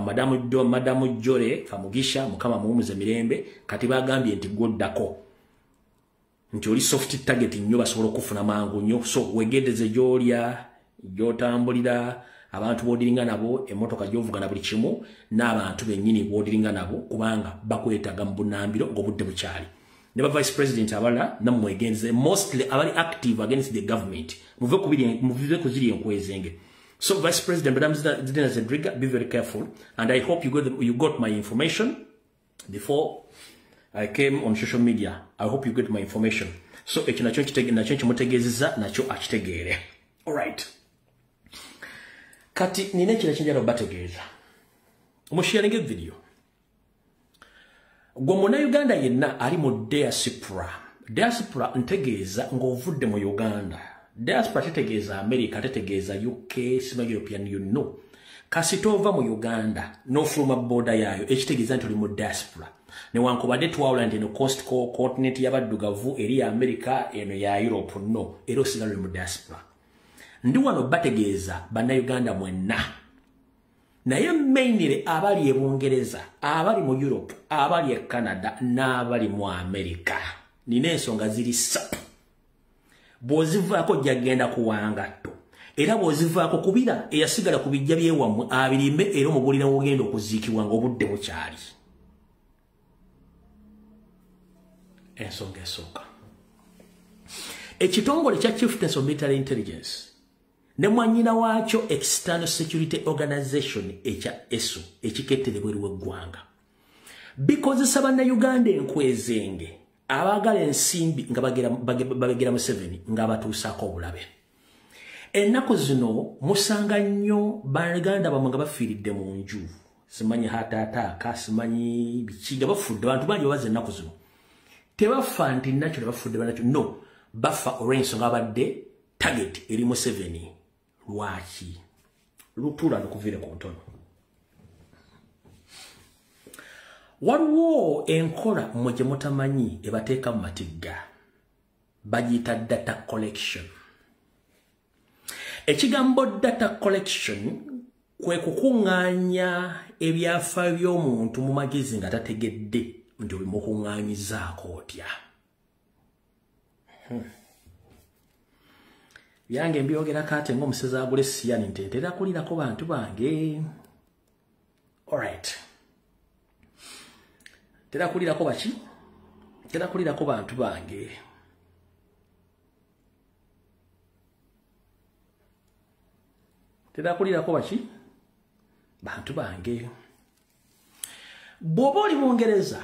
madamu Jore Kamugisha mukama muwumuze mirembe kati bagambye nti goddako nti oli soft target nnyo basobola okufuna mangu nnyo. So wegedeze gy'olya gy'otambulira abantu bodiringa nabo emotoka gyovuga na buli kimu n'abantu bennyini bodiringa nabo kubanga bakwetaga mu bunambiro ng'obudde bukyali. Never vice president abala namwegenze mostly abali active against the government muve kuziri enkwezenge. So vice president Madam Rina Zedriga, be very careful and I hope you got my information before I came on social media. I hope you got my information. So ekyo nakyo kimutegeezeza nakyo akitegeere. All right. Kati nina kino kinjala obategeeza omusharinge video gwe muna Uganda yenna ali mu diaspora ntegeeza ng'ovudde mu Uganda. Diaspora tetegeeza America, tetegeeza UK, sima European Union. Kasitova mu Uganda n'ofuluma border yaayo ekitegeeza nti oli mu diaspora. Newankubadde twawula nti eno coast continent y'abaddugavu eri ya America eno ya Europe no era osigala mu diaspora. Ndi wano bategeeza bannayuganda mwenna naye mainly abali e Bungereza, abali mu Europe, abali e Canada n'abali mu America. Nina ensonga ziri ssatu. Bw'ozivaako jjagenda kuwangatto era bw'ozivaako kubira eyasigala ku bijja by'ewammwe abirime era omubulira wogenda okuziikibwa ng'obudde bukyali. Ensonga esooka, ekitongole kya Chieftains of Military Intelligence ne mwanyina waakyo External Security Organization ekya ESO ekikettere bweru w'eggwanga bikozesa bannayuganda enkwezenge abagala ensimbi nga bagera Museveni nga batuusaako obulabe. Ennaku zino musanga nnyo bannayuganda bamwe nga bafiiridde mu nju, simanyi hataataaka simanyi bikiga bafudde bantu bangi babaza ennaku zino tebafa nti nakyo ne bafudde banakyo no bafa olw'ensonga abadde target eri Museveni. Lwaki lutula nokuvire ku ntono. Waliwo enkola mmwe gye mutamanyi ebateeka mu matigga bagiyita data collection. Ekigambo data collection kwe kukuŋŋaanya ebyafaayo by'omuntu mu magezi nga tategedde nti obimukuŋŋaanyizaako otya. Yange mbyogera kate ng'omusezi agula essiyani nti ntera kulirako bantu bange. Alright. Tera kulirako baki? Tera kulirako bantu bange. Tera kulirako baki? Bantu bange. Bw'oba oli Bungereza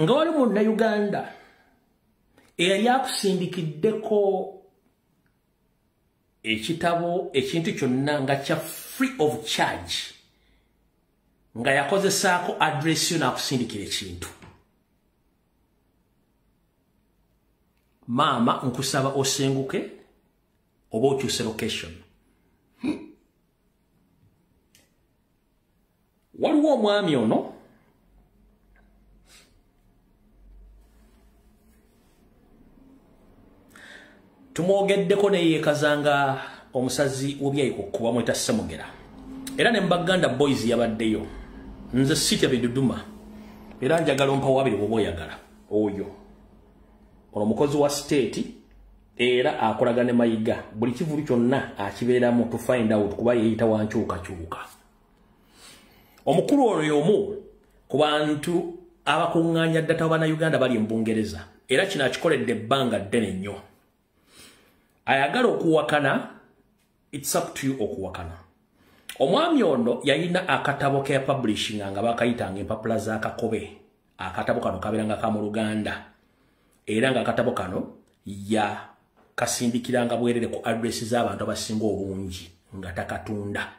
nga wali munna Uganda eyali akusindikiddeko ekitabo ekintu kyonna nga kya free of charge nga yakozesaako address yo n'akusindikira ekintu. Maama nkusaba osenguke oba okyuse location. Waliwo omwami ono tumwogeddeko ne yeekazanga omusazi w'ebyayi kukuba mweta Ssemugera. Era ne Mbaganda Boys yabaddeyo. Nze sitya biduduma. Era njagala ompa wabiri bw'oba oyagala. Oyo. Ono mukozi wa state era akolaga ne Mayiga. Buli kivulu kyonna akibeeramu to find out kuba yeeyita wankyukakyuka. Omukulu ono y'omu ku bantu abakuŋŋaanya ddata Bannayuganda bali Mbungereza. Era kino akikoledde ebbanga ddene nnyo. Ayagala okuwakana, it's up to you okuwakana. Omwami ono yalina akatabo ke publishing nga bakayitanga empapula za Kakobe. Akatabo kano kabeeranga ka mu Luganda. Era nga akatabo kano ya kasindikiranga bwerere ku address z'abantu abasinga obungi nga takatunda.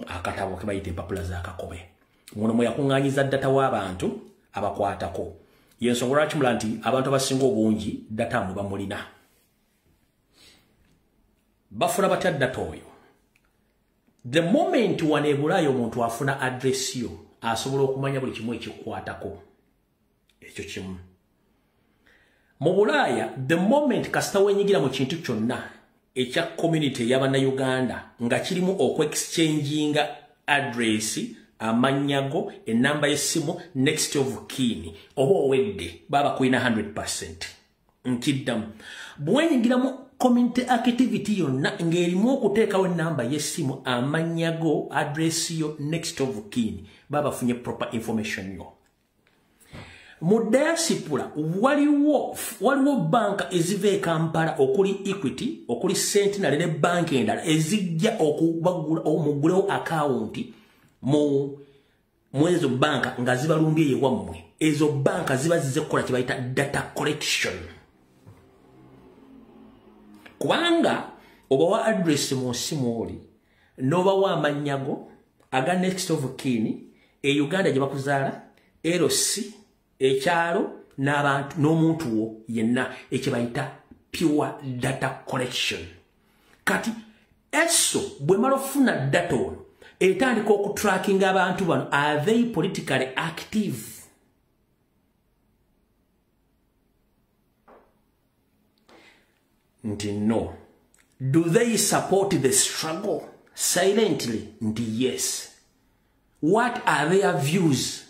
Akatabo ke bayita empapula za Kakobe. Muno mwe yakuŋŋaanyiza ddata w'abantu abakwatako. Y'ensonga lwaki mula nti abantu abasinga obungi ddata mwe bamulina. Bafuna batya ddata oyo. The moment waneebulayo omuntu afuna address yo asobola okumanya buli kimu ekikwatako. Ekyo kimu. Mu Bulaaya, the moment kasita wenyigira mu kintu kyonna ekya community y'Abannayuganda nga kirimu okweexchanginga address, amanyago, enamba y'essimu, next of kin, oba owedde baba kuyina 100%. Nkiddamu. Bwenyigiramu community activity yonna ng'erimu okuteekawo enamba y'essimu, amanyago, address yo, next of kin, baba funye proper information yo. Mu diaspora waliwo banka eziva e Kampala okuli Equity, okuli Sentinel ne banka endala ezijja okubagula omugulewo akawunti mu ezo banka nga zibalumbye ewammwe. Ezo banka ziba zize kukola kye bayita data collection. Kubanga obawa address mu nsimu oli n'obawa amanyago aga next of kin e Uganda gye bakuzaala LC ekyalo n'abantu n'omuntu wo yenna ekibayita pure data collection. Kati eso bwe mala ofuna data ono etandika okutracking abantu bano, are they politically active? Nti no. Do they support the struggle silently? Nti yes. What are their views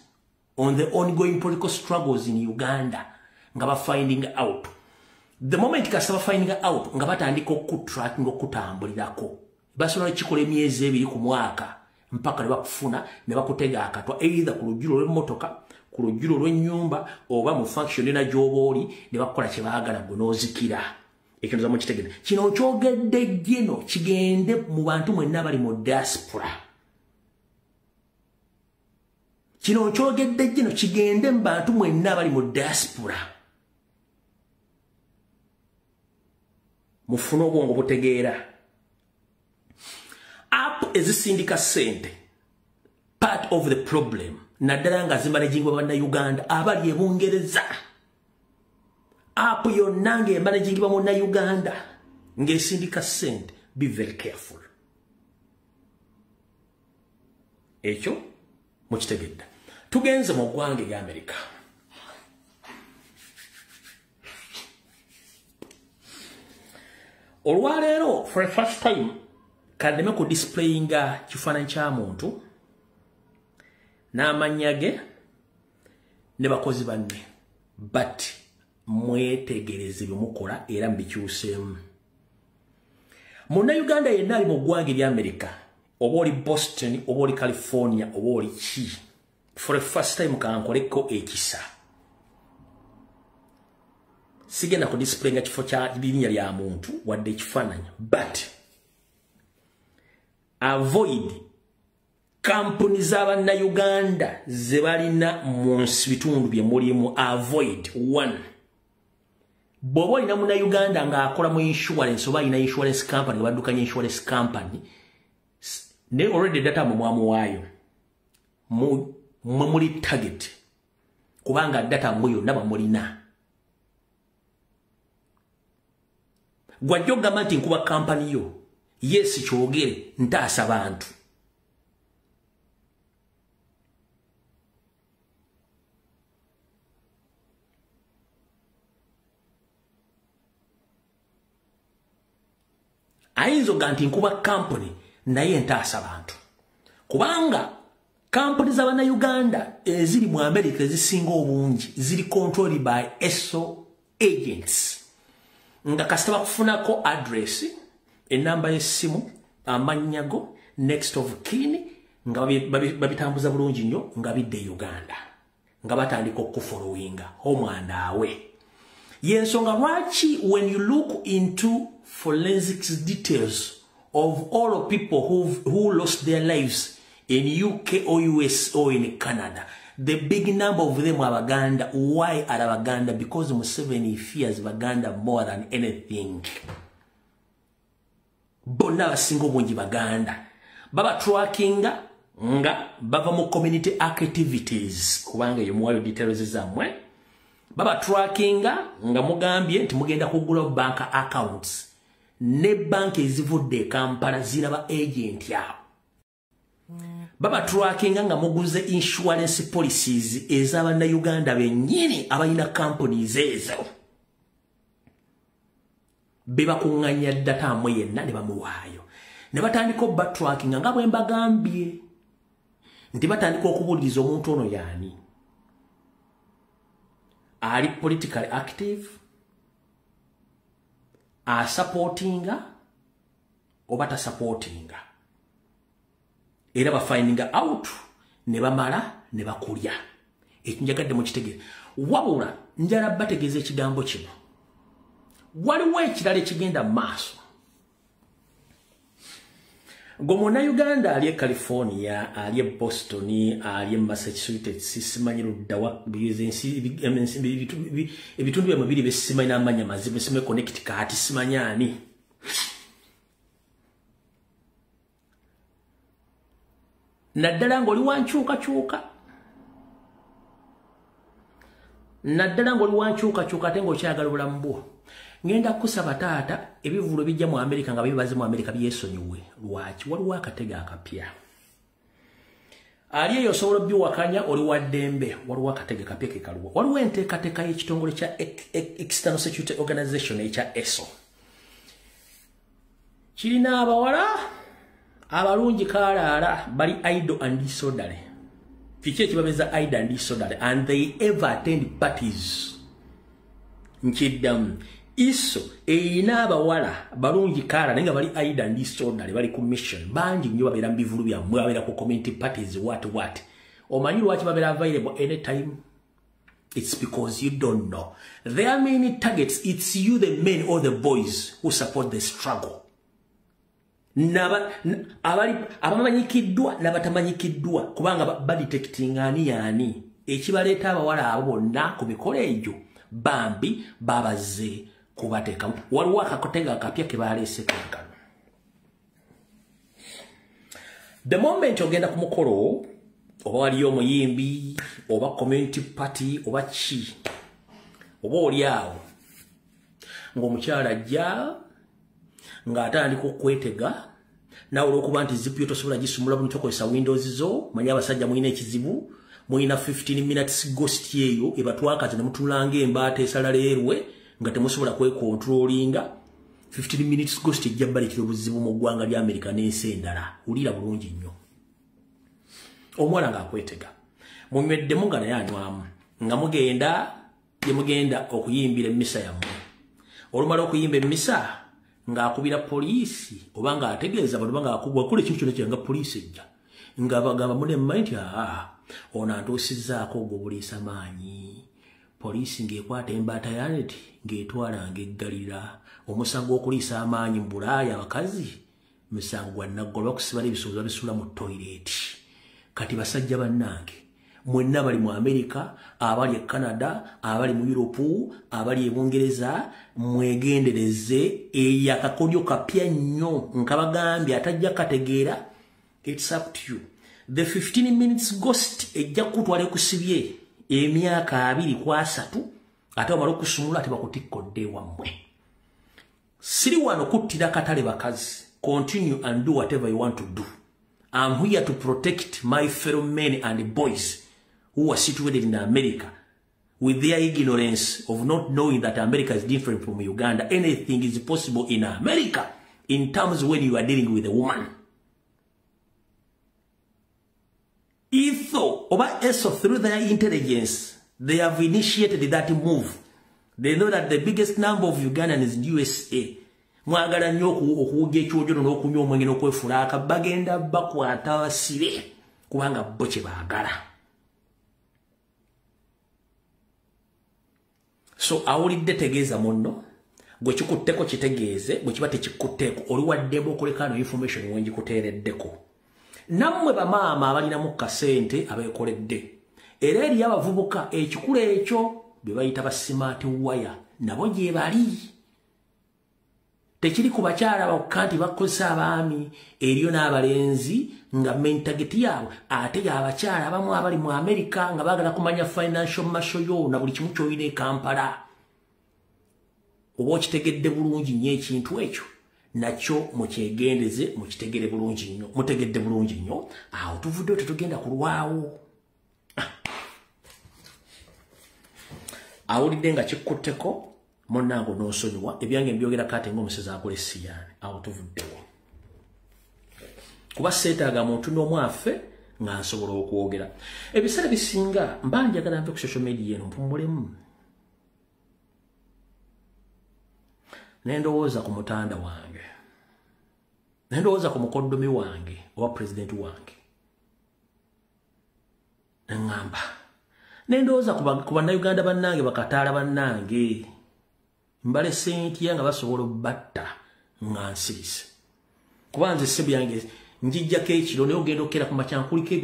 on the ongoing political struggles in Uganda? Nga ba finding out. The moment kasaba finding out nga batandika okutrack ngokutambulirako. Basobola kikola emyezi ebiri ku mwaka mpaka ne bakufuna ne bakutega akatwa either ku lujjulo lw'emmotoka, ku lujjulo lw'ennyumba oba mu function ena gy'oba ne bakola kye baagala gwe n'ozikira. Ekyo nza mukitegedde. Kino kyogedde gino kigende mu bantu mwenna bali mu diaspora. Kino kyogedde gino kigende mu bantu mwenna bali mu diaspora. Mufuna obwongo butegeera. App ezisindika ssente. Part of the problem. Naddala nga zimanagingwa Bannayuganda abali e Bungereza. App yonna ng'emanagingibwa Munnayuganda ng'esindika ssente. Be very careful. Ekyo mukitegedde. Tugenze mu ggwanga lya America. Olwaleero for the first time kademe ku displayinga kifaananyi kya muntu n'amannya ge ne bakozi banne, but mwetegereze bye mukola era mbikyuseemu. Munnayuganda yenna ali mu ggwanga lya America, oba oli Boston, oba oli California, oba oli ki, for the first time kankoleko ekisa. Sigenda ku displayinga kifo kya linnya lya muntu wadde ekifaananyi, but avoid kampuni z'abanna Uganda ze balina mu bitundu bye mulimu avoid one. Bw'oba olina munna Uganda ng'akola mu insurance oba alina insurance company baddukanya insurance company ne already data mu mwamuwaayo muli target kubanga data mu yonna bamulina. Gwajja ogamba nti nkuba company yo yes kyogere ntaasa bantu. Ayinza oganti nkuba company naye ntaasa bantu kubanga company z'abana Uganda eziri mu America ezisinga obungi ziri controlled by ESO agents. Nga kasita bakufunako address enamba y'essimu amanyago next of kin nga babitambuza bulungi nnyo nga bidde Uganda nga batandika okufollowinga omwana awe. Yensonga lwaki when you look into forensics details of all of people who lost their lives in UK or US or in Canada, the big number of them are Baganda. Why are Baganda? Because Museveni fears Baganda more than anything. Bonna basingo mungi Baganda. Baba trackinga nga bava mu community activities. Kubanga yomuwayo details zamwe. Baba trackinga nga mugambye nti mugenda kugula bank accounts. Ne bank ezivudde Kampala ziraba agent yao. Baba trackinga nga muguze insurance policies ez'abanna Uganda bennyini abalina companies ezo. Beba kunganya data amwe yenna ne bamuwaayo. Ne batandika batrackinga nga bwe mbagambye. Nti batandika okubuliriza omuntu ono yaani. Ali politically active, supportinga, obata supportinga. Era ba finding out, ne bamala, ne bakulya. Ekinjagadde mu kitegere. Wabula, njala bategeze ekigambo kino. Waliwo ekirala ekigenda maaso. Gomona Uganda ali California, ali Boston, ali Massachusetts, simanyi luddawa ebitundu byamubiri besimanyi n'amanya mazibu simanyi connect kati simanyani. Naddala ng'oli wankyukakyuka. Naddala ng'oli wankyukakyuka ate ng'okyagala obulamu bwo. Ngenda kusaba taata ebivulo bijja mu America nga bibaze mu America byesonyiwe. Lwaki waliwo akatega akapya. Ali eyo osobola biwakanya oli waddembe waliwo akatega kapya ke kaluwa. Waliwo enteekateeka y'ekitongole kya External Security Organization ekya ESO. Kirina abawala abalungi kaalaala bali idle and disorderly. Kiki ekibabeza idle and disorderly and they ever attend parties. Nkiddamu Iso eina abawala balungi kala nenga bali idle and disorderly bali ku mission bangi nnyo babeera mbivulu bya mwe babeera ku community parties what omanyi lwaki babeera available anytime. It's because you don't know there are many targets. It's you the men or the boys who support the struggle. Abamanyikiddwa n'abatamanyikiddwa kubanga badetecting ani yani ekibaleeta abawala abo bonna ku mikolo egyo bambi babaze kubateka. Waliwo akakotega akapya ke baleese kankano. The moment ogenda ku mukolo oba waliyo omuyimbi oba community party oba ki oba oli awo ng'omukyala ajja ng'atandika okwetega nawe olw'okuba nti zipu yo tosobola gisumula buli tokozesa windows zo manyi abasajja mulina ekizibu mulina 15 minutes ghost eyo ebatwakaze ne mutulanga embaata esala leerwe nga temusobola kwekontrolinga 15 minutes ghost ejja balekera obuzibu mu ggwanga lya America n'ensi endala. Ulira bulungi nnyo. Omwana ng'akwetega munyweddemu nga naye anywamu nga mugenda okuyimbira emmisa yammwe. Olumala okuyimba emmisa ng'akubira poliisi oba ng'ategeeza bantu ng'akubwa kule ekintu kyonna kyanga poliisi ejja ng'abagamba mulemma nti ono antuusizzaako ogwo buliisa maanyi. Poliisi ng'ekwata embaata ya neti ng'etwala ng'eggalira omusango okuliisa amaanyi mu Bulaaya abakazi musango gwa naggwa lwakusibala ebisuubizo bisula mu toilet kati basajja bannange mwenna bali mu America abali e Canada abali mu Europe abali e Bungereza mwegendereze eyakakodyo kapya nnyo nkabagambye atajja kategeera. It's up to you. The 15 minutes ghost ejja kutwale kusibye emyaka 2 kwa 3 ate omala okusumula ate bakutikkodde wammwe. Siri wano kuttira katale bakazi. Continue and do whatever you want to do. I'm here to protect my fellow men and boys who are situated in America with their ignorance of not knowing that America is different from Uganda. Anything is possible in America in terms when you are dealing with a woman. ESO through their intelligence, they have initiated that move. They know that the biggest number of Ugandans is USA. Mwagala nnyo okuwuga ekyojono n'okunywa omwenge n'okwefulaaka bagenda bakwata basire kubanga bo kye baagala. So awulidde tegeeza munno gwe kikutteko kitegeeze bwe kiba tekikutteeko oli waddemu okolekano information wengikuteereddeko. Nammwe bamaama abalinamu kasente abeekoledde era eri abavubuka ekikula ekyo bye bayita ba smart wire nabo gye bali. Tekiri ku bakyala bokka nti bakozesa abaami eriyo n'abalenzi nga mentageti yaabwe ate abakyala abamu abali mu America nga baagala kumanya financial mashoyo na buli kimu ky'olina e Kampala. Oba okitegedde bulungi nnyo ekintu ekyo nakyo mukyegendeze mukitegere bulungi nnyo mutegedde bulungi nnyo awo tuvudde tetugenda kulwawo. Awulidde nga kikutteko Monango no nsonyiwa ebyange mbyogera kate ng'omusezi akola essiyani awo tuvuddewo kuba seetaaga muntu n'omu afe nga nsobola okwogera. Ebiseera bisinga mba njagala nve ku social media eno mpumulemu nendowooza ku mutanda wange nendowooza ku mukoddomi wange owa pulezidenti wange neŋŋamba nendowooza ku bannayuganda bannange bakataala bannange mbale sentya nga basobola obbatta nga nsirise kuba nze ssebo yange njijjako ekiro naye ogenda okera ku makyankuliko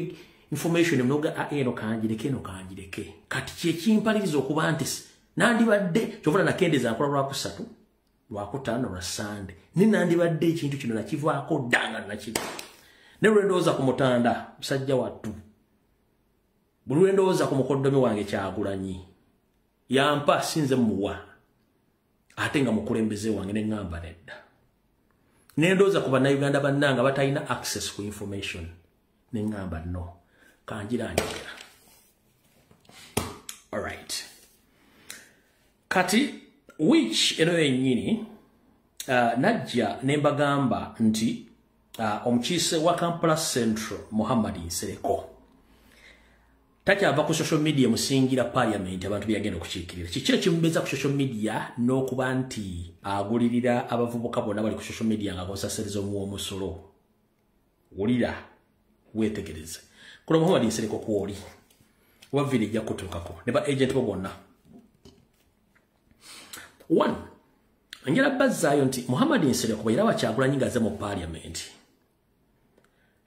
information mnoga eno kanjireke kati kyekimpaliriza okuba nti nandibadde kyovula nakendeza nkola lwakusatu lwakutaano lwa Sande ni nandibadde ekintu kino nakivaako ddanga nakiri ne lwendowooza ku mutanda musajja wattu buli lwendowooza ku mukoddomi wange Kyagulanyi yampa sinze muwa ate nga mukulembeze wange neŋŋamba nedda nendowooza ku bannayuganda bannanga batalina access ku information neŋŋamba no kanjiranjira. Alright kati which eno yennyini najja nembagamba nti omukiise wa Kampala Central Muhammad Nsereko takyava ku social media musingira parliament abantu byagenda okukiikirira. Kiki ekimubeza ku social media n'okuba nti agulirira abavubuka bonna bali ku social media nga akosasereza omusolo. Wulira weetegereze kuno Muhammad Nsereko kwoli wa village yakutukako ne ba agent bo bonna. One, njala bazzayo nti Muhammad Nsereko bwe yalaba Kyagulanyi ng'azze mu parliament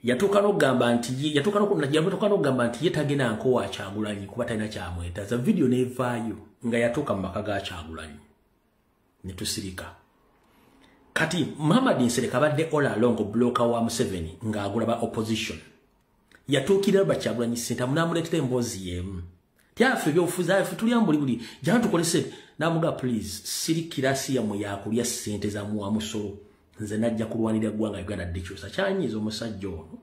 yatuuka n'okugamba nti ye tagenda nkowa Kyagulanyi kuba talina kyamwetaaza. Video neevaayo nga yatuuka mu maka ga Kyagulanyi ne tusirika. Kati Muhammad Nsereko abadde all along bloka wa Museveni ng'agula ba opposition yatuukira ba Kyagulanyi Center munaamuleetera emboozi y'emu tyafe ebyobufuzi afe tulya buli jana tukolese namuga please siri kirasi ya yakulya ssente za muwamusolo nze najja kulwanira ggwanga Uganda dikyusa kyanyiza omusajja ono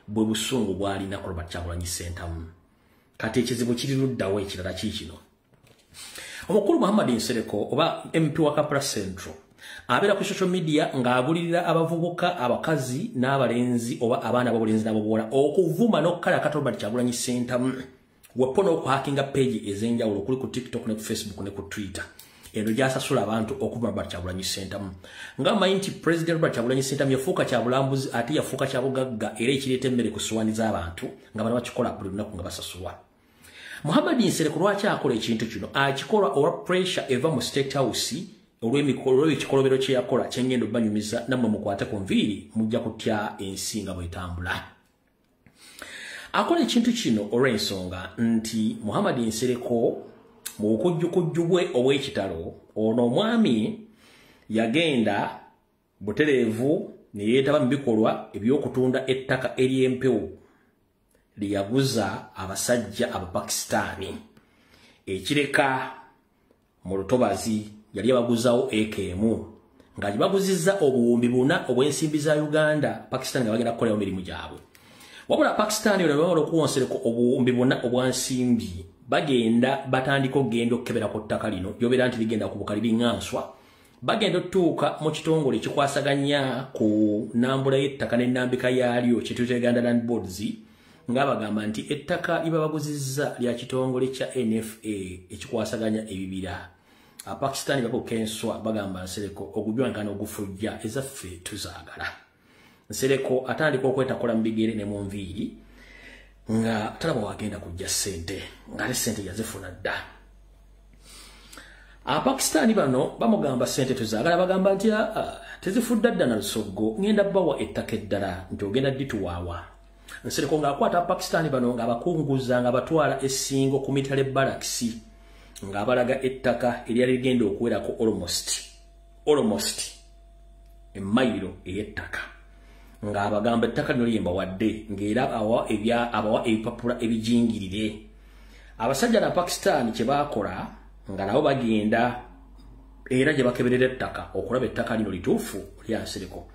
bwe busungu bwalina ku Robert Kyagulanyi Center. Kati ekizibu kiri luddawo ekirala kiikino omukulu Muhammad Nsereko oba MP wa Kampala Central abeera ku social media ng'agulirira abavubuka abakazi n'abalenzi oba abaana b'obulenzi n'ab'obuwala okuvuma n'okukalakata Robert Kyagulanyi Center wapona okuhakinga page ez'enjawulo kuli ku TikTok ne ku Facebook ne ku Twitter eno gyasasula abantu okuva Robert Kyagulanyi Center. Ng'amanyi nti President Robert Kyagulanyi Center yafuuka kyabulambuzi ate yafuuka kyabugagga era ekireeta emmere ku ssowaani z'abantu nga bano bakikola buli lunaku nga basasulwa. Muhammad Nsereko lwaki akola ekintu kino akikola olwa pressure eva mu State House olw'ekikolobero kye yakola kyengendo banyumiza nammwe mukwate ku nviiri mujja kutya ensi nga bw'etambula. akola ekintu kino olw'ensonga nti Muhammad Nsereko mu bukujjukujju obw'ekitalo ono omwami yagenda butereevu ne yeetaba mu bikolwa eby'okutunda ettaka ery'empewo liyaguza abasajja Abapakistaani ekireka mu lutobazi yali yabaguzawo ekemu nga baguzizza obuwumbi 4 obw'ensimbi za Uganda Pakistan nga bagenda kukolera emirimu gyabwe wabula Pakistan olw'okuba okuwonsereko obuwumbi 4 obwansimbi bagenda batandika okugenda okukebera ku ttaka lino lyobeera nti ligenda kubuka libiŋŋanswa bagenda otuuka mu kitongole kikwasaganya ku nnambula y'ettaka n'ennambika yaalyo kye tuyita Uganda Land Boards nga bagamba nti ettaka libabaguzizza lya kitongole kya NFA ekikwasaganya ebibira Pakistan babuka enswa bagamba Nsereko ogujwankana ogufujja ezaffe tuzaagala Nsereko atandika okwetakola mu bigere ne mu nviiri nga talaba wagenda kujja ssente ng'ate ssente yazifuna dda Pakistani bano bamugamba ssente tuzaagala bagamba nti tezifudda dda na lusoggo ngenda bawa ettaka eddala nti ogenda dituwaawa Nsereko ng'akwata Pakistani bano ng'abakunguza nga batwala essingo ku mitale balakisi ng'abalaga ettaka eryali ligenda okuwerako almost emmayiro ey'ettaka ng'abagamba ettaka lino lyemba wadde ng'era abawa ebipapula ebijingirire abasajja na Pakistan kye baakola nga nabo bagenda era gye bakeberera ettaka okulaba ettaka lino lituufu lya Nsereko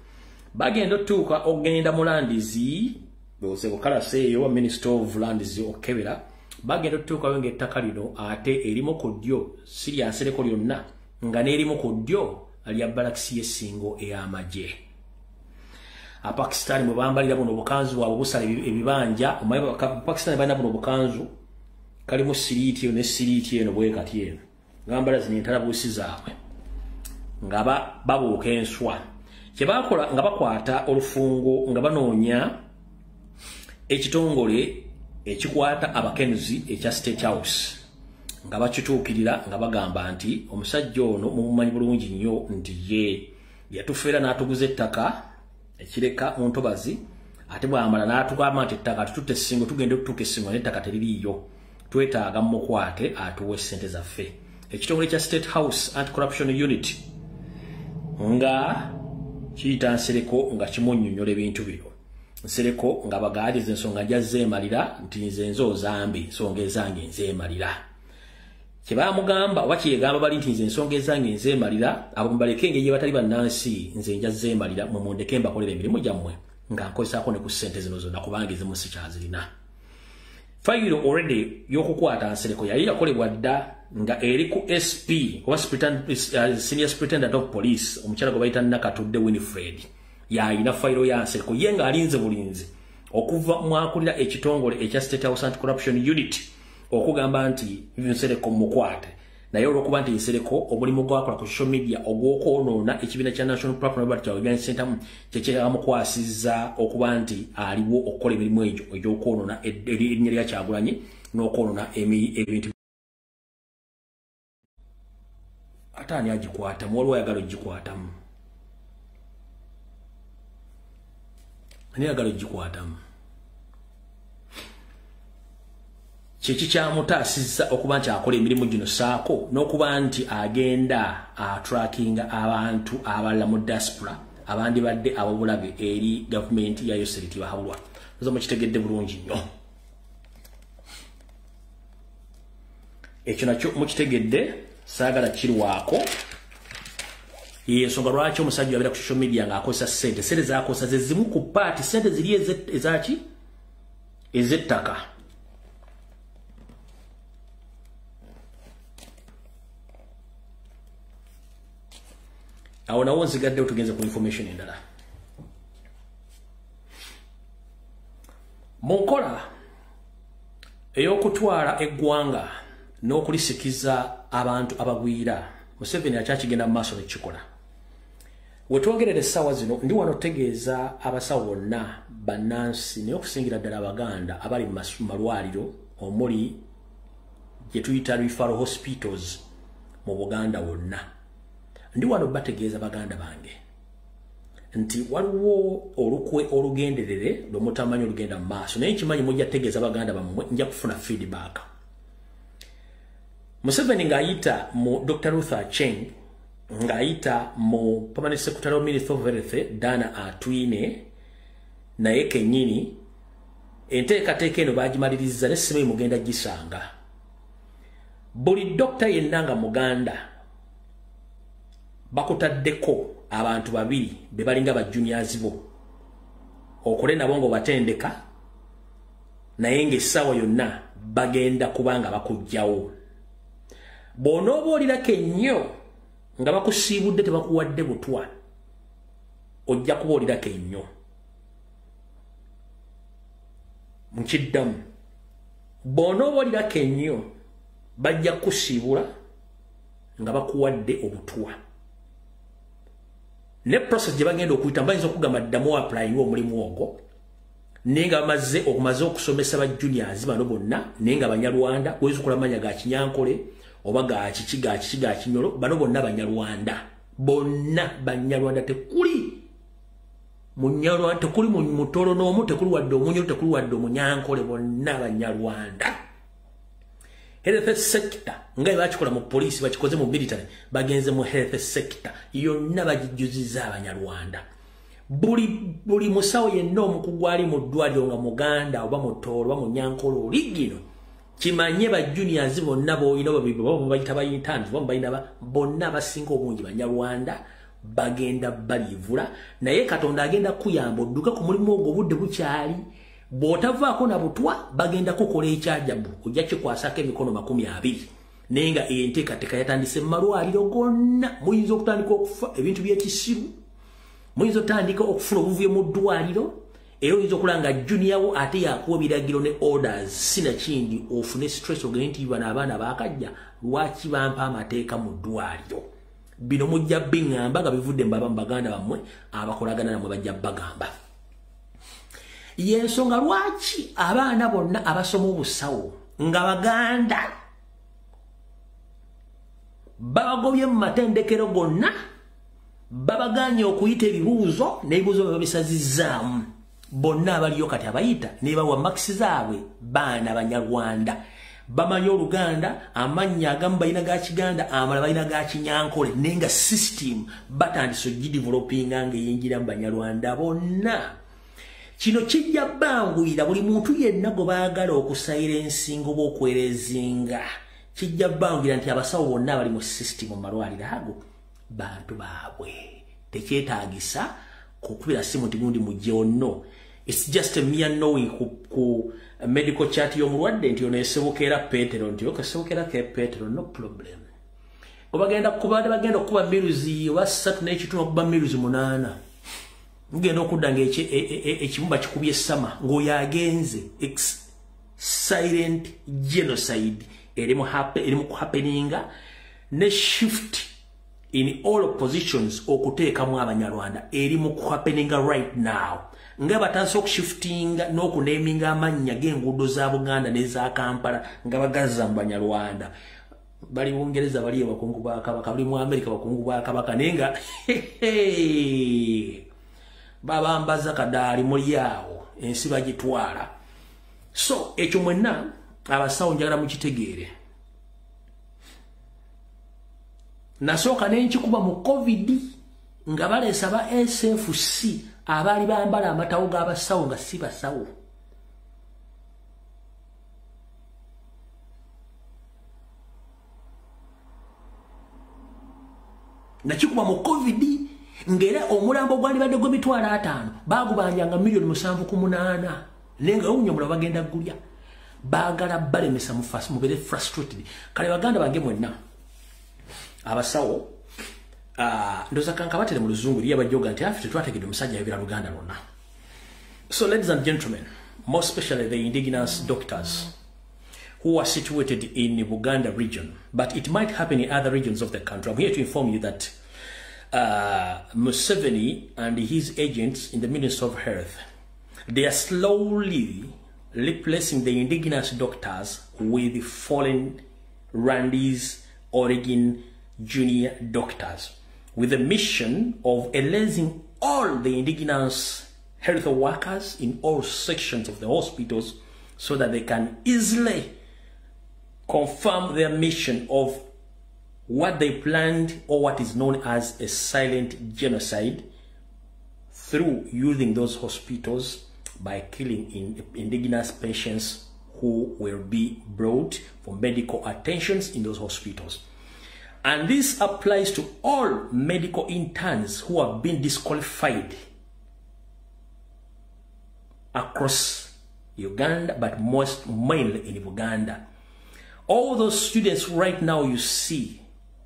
bagenda otuuka ogenda mu landizi Bosebo Kalaseyo wa Minister of Lands okebera bagenda otuuka wenge ettaka lino ate erimu ku ddyo si lya Nsereko lyonna nga n'erimu ku ddyo lya balakisi y'essingo ey'amagye Pakistan mwe bambalira buno obukanzu bwabwe busala ebibanja Pakistan balina buno obukanzu kalimu siriiti ne siriiti eno bwe kati eno ngambala zino entalabuusi zaabwe nga babuuka enswa kye bakola nga bakwata olufungo nga banoonya ekitongole ekikwata abakenuzi ekya State House nga bakituukirira nga bagamba nti omusajja ono mumumanyi bulungi nnyo nti ye yatufeera n'atuguza ettaka ekireka mu ntobazi ate bwamala n'atugamba nti ettaka tututte essingo tugenda okutuuka essingo n'ettaka teririiyo twetaaga mukwate atuwe ssente zaffe ekitongole kya State House Anti-Corruption Unit nga kiyita Nsereko nga kimunnyonnyola ebintu bino Nsereko nga bagaaliza ensonga njazzeemalira nti nze nze ozambi ensonga ezange nzeemalira kye baamugamba oba kyegamba bali nti nze ensonga ezange nzeemalira abo mubaleke engeri gye batali bannansi nze njazzeemalira mwe mundeke mbakolera emirimu gyammwe nga nkozesaako ne ku ssente zino zonna kubanga ezimu sikyazirina fayiro already y'okukwata Nsereko yali yakolebwa dda nga eri ku SP oba Senior Superintendent of Police omukyala gwe bayita Nakatudde Winifred yayina fayiro ya Nsereko ye ng'alinze bulinzi okuva mwakulira ekitongole ekya State House Anti-Corruption Unit okugamba nti Nsereko mukwate naye olw'okuba nti Nsereko omulimu gwakola ku social media ogw'okwonoona ekibiina kya National Platform Organizing Center kyekyakamukwasizza okuba nti aliwo okukola emirimu egyo egy'okwonoona erinnya lya Kyagulanyi n'okwonoona ebintu ate ani agikwatamu waliwo ayagala ogikwatamu ani ayagala ogikwatamu kyeki kyamutaasizza okuba nti akola emirimu gino saako n'okuba nti agenda atrackinga abantu abalala mu diaspora abandi badde abobulabe eri gavumenti ya Yoseriti Bahabulwa ozo mukitegedde bulungi nnyo ekyo nakyo mukitegedde saagala kirwako yensonga lwaki omusajja yabeera ku social media ng'akozesa ssente z'akozesa ze zimu ku paati ssente ziri ezaki ez'ettaka awo nawo nzigaddewo tugenze ku information endala mu nkola ey'okutwala eggwanga n'okulisikiza abantu abagwira Museveni akyakigenda mu maaso nekikola wetwogerera essaawa zino ndi wano tegeeza abasawo bonna bannansi naye okusingira ddala abaganda abali mu malwaliro omuli gye tuyita referral hospitals mu Buganda wonna ndi wano bategeeza baganda bange nti waliwo olukwe olugenderere lwomutamanyi olugenda mu maaso naye kimanyi mujja kutegeeza baganda bammwe nja kufuna feedback. Museveni ng'ayita mu Dr. Ruth Acheng ng'ayita mu Permanent Secretary of Ministry of Health Dana Atwine naye kennyini enteekateeka eno baagimaliriza ne simanyi mugenda gisanga. Buli dokita yenna nga muganda bakutaddeko abantu babiri be balinga ba juniors bo okole nabo ngo batendeka naye ng'essaawa yonna bagenda kubanga bakujjawo. Bw'onoobaolirako ennyo nga bakusiibudde tebakuwadde butwa ojja kubaolirako ennyo. Nkiddamu bw'onoobaolirako ennyo bajja kusiibula nga bakuwadde obutwa. Ne process gye bagenda okuyita bayinza okugamba ddamu applying omulimu ogwo naye nga bamaze okusomesa ba juniors bano bonna naye nga Banyarwanda wezi okola amanya ga Kinyankole oba ga kiki ga Kinyolo bano bonna Banyarwanda bonna Banyarwanda tekuli Munyarwanda tekuli mutolo n'omu tekuli wadde Omunyolo tekuli wadde Omunyankole bonna Banyarwanda. Health sector nga bakikola mu police bakikoze mu military bagenze mu health sector yonna bagijuziza Abanyarwanda. Buli musawo yenna omukugwali mu ddwaliro nga muganda oba mutolo oba Munyankole oligino kimanye ba juniors bonna boyina bayita bayintanzi bonna abasinga obungi Banyarwanda bagenda balivula naye Katonda agenda kuyamba odduka ku mulimu ogwo budde bukyali. Bw'otavaako na butwa bagenda kukola ekyajabu ojja kikwasako emikono 20 naye nga enteekateeka yatandise mu malwaliro gonna. Muyinza okutandika okufa ebintu by'ekisiru, muyinza otandika okufuna obuvuyo mu ddwaliro era oyinza okulanga junior wo ate yakuwa ebiragiro ne orders sinakindi ofune stress ogende nti bano abaana baakajja lwaki bampa amateeka mu ddwaliro. Bino mujja biŋŋamba nga bivudde mu baganda bammwe abakolagana namwe bajja bagamba. Yensonga lwaki abaana bonna abasoma obusawo nga baganda babagobye mu matendekero gonna babaganye okuyita ebibuuzo n'ebibuuzo bye babisazizzaamu bonna abaliyo kati abayita ne bawa makisi zaabwe baana Banyarwanda bamanyi Oluganda amannya agamu balina ga Kiganda amala balina ga Kinyankole naye nga system batandise ogidevelopinga ng'eyingira mu Banyarwanda bonna. Kino kijja banguyira buli muntu yenna gwe baagala okusilensinga oba okwerezinga kijja banguyira nti abasawo bonna bali mu system mu malwaliro ago bantu baabwe tekyetaagisa kukubira simu nti gundi mujje onno. It's just a mere knowing ku medical chat y'omulwadde nti ono esebokera Petero nti okasebokera ke Petero no problem. Obagenda okuba miruzi oba 3 n'ekitundu okuba miruzi 8 mugenda okuddanga ekibumba kikubye sama ng'oyo agenze silent genocide erimu kuhappeninga ne shift in all positions okuteekamu Abanyarwanda erimu kuhappeninga right now nga batandise okushiftinga n'okuneeminga amannya g'enguudo za Buganda n'eza Kampala nga bagazza mu Banyarwanda. Bali mu Bungereza bali abakungu ba Kabaka, bali mu Amerika abakungu ba Kabaka naye nga babambaza kadaali muli awo ensi bagitwala. So ekyo mwenna abasawo njagala mukitegeere. Nasooka n'enkikuba mu COVID nga baleesa ba SFC abaali bambala amatawo g'abasawo nga si basawo. Nakikuba mu COVID ngera omulambo gwali badde gwe 500 bagubanjanga $7.8 nenga unyomula bagenda gulya bagala balemesa mu fast mu bere frustrated. Kale baganda bange mwenna abasawo ndoza kankabatele mu luzungu liya bajoga nti afite twategede omusajja yabira Luganda lonna. So ladies and gentlemen, more especially the indigenous doctors who are situated in the Buganda region, but it might happen in other regions of the country. I'm here to inform you that Museveni and his agents in the Ministry of Health, they are slowly replacing the indigenous doctors with foreign Rwandese origin junior doctors with the mission of erasing all the indigenous health workers in all sections of the hospitals so that they can easily confirm their mission of what they planned or what is known as a silent genocide through using those hospitals by killing indigenous patients who will be brought for medical attentions in those hospitals. And this applies to all medical interns who have been disqualified across Uganda, but mainly in Uganda. All those students right now you see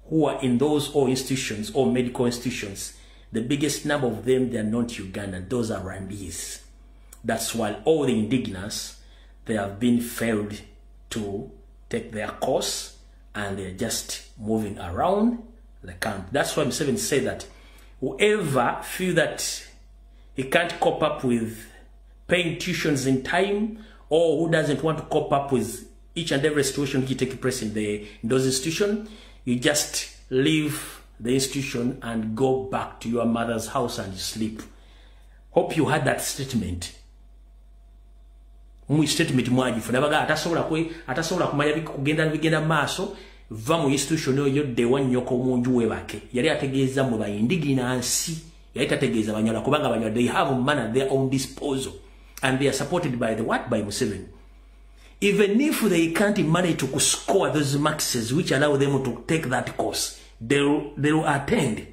who are in those all institutions or medical institutions, the biggest number of them, they are not Ugandan. Those are Rwandese. That's why all the indigenous, they have been failed to take their course and they're just moving around the camp. That's why Museveni said that whoever feel that he can't cope up with paying tuitions in time, or who doesn't want to cope up with each and every situation which takes place in those institutions, you just leave the institution and go back to your mother's house and sleep. Hope you had that statement. Statement mwajifu nabaga atasobola kumanya kugenda maaso va mu institution yo de wanyoko munju webake yali ategeeza mu bayindiginansi yali tategeeza banyola kubanga banyola they have money at their own disposal and they are supported by the what? By Museveni. Even if they can't manage to score those marks which allow them to take that course, they will attend.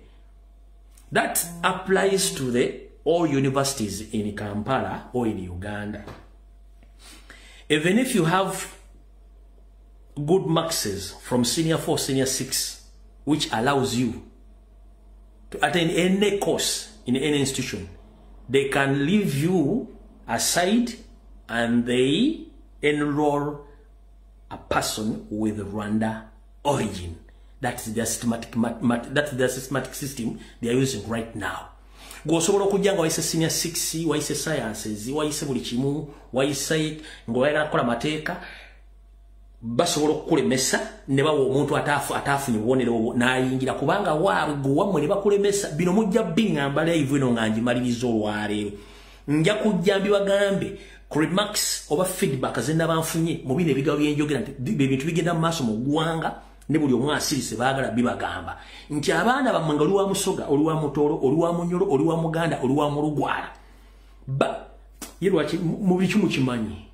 That applies to all universities in Kampala or in Uganda. Even if you have good marks from senior 4, senior 6, which allows you to attend any course in any institution, they can leave you aside and they enroll a person with Rwanda origin. That's the systematic system they are using right now. Gosobola okujanga waise senior 6, waise sciences, waise buli kimu, waise ngoyagala kola mateeka, basobola okulemesa ne bawo omuntu atafunye obubonero nayingira kubanga wammwe ne bakulemesa bino mujja bingamba live eno nganji malirizo olwaleero. Nja kujja mbibagambe remarks oba feedback zenda banfunye mu bino ebigawo byenjogera nti bintu bigenda mu maaso mu ggwanga ne buli omu asirise baagala bibagamba nti abaana bammwe nga oli wa Musoga, oli wa Mutoro, oli wa Munyoro, oli wa Muganda, oli wa Mulugwala ye lwaki mu biki mukimanyi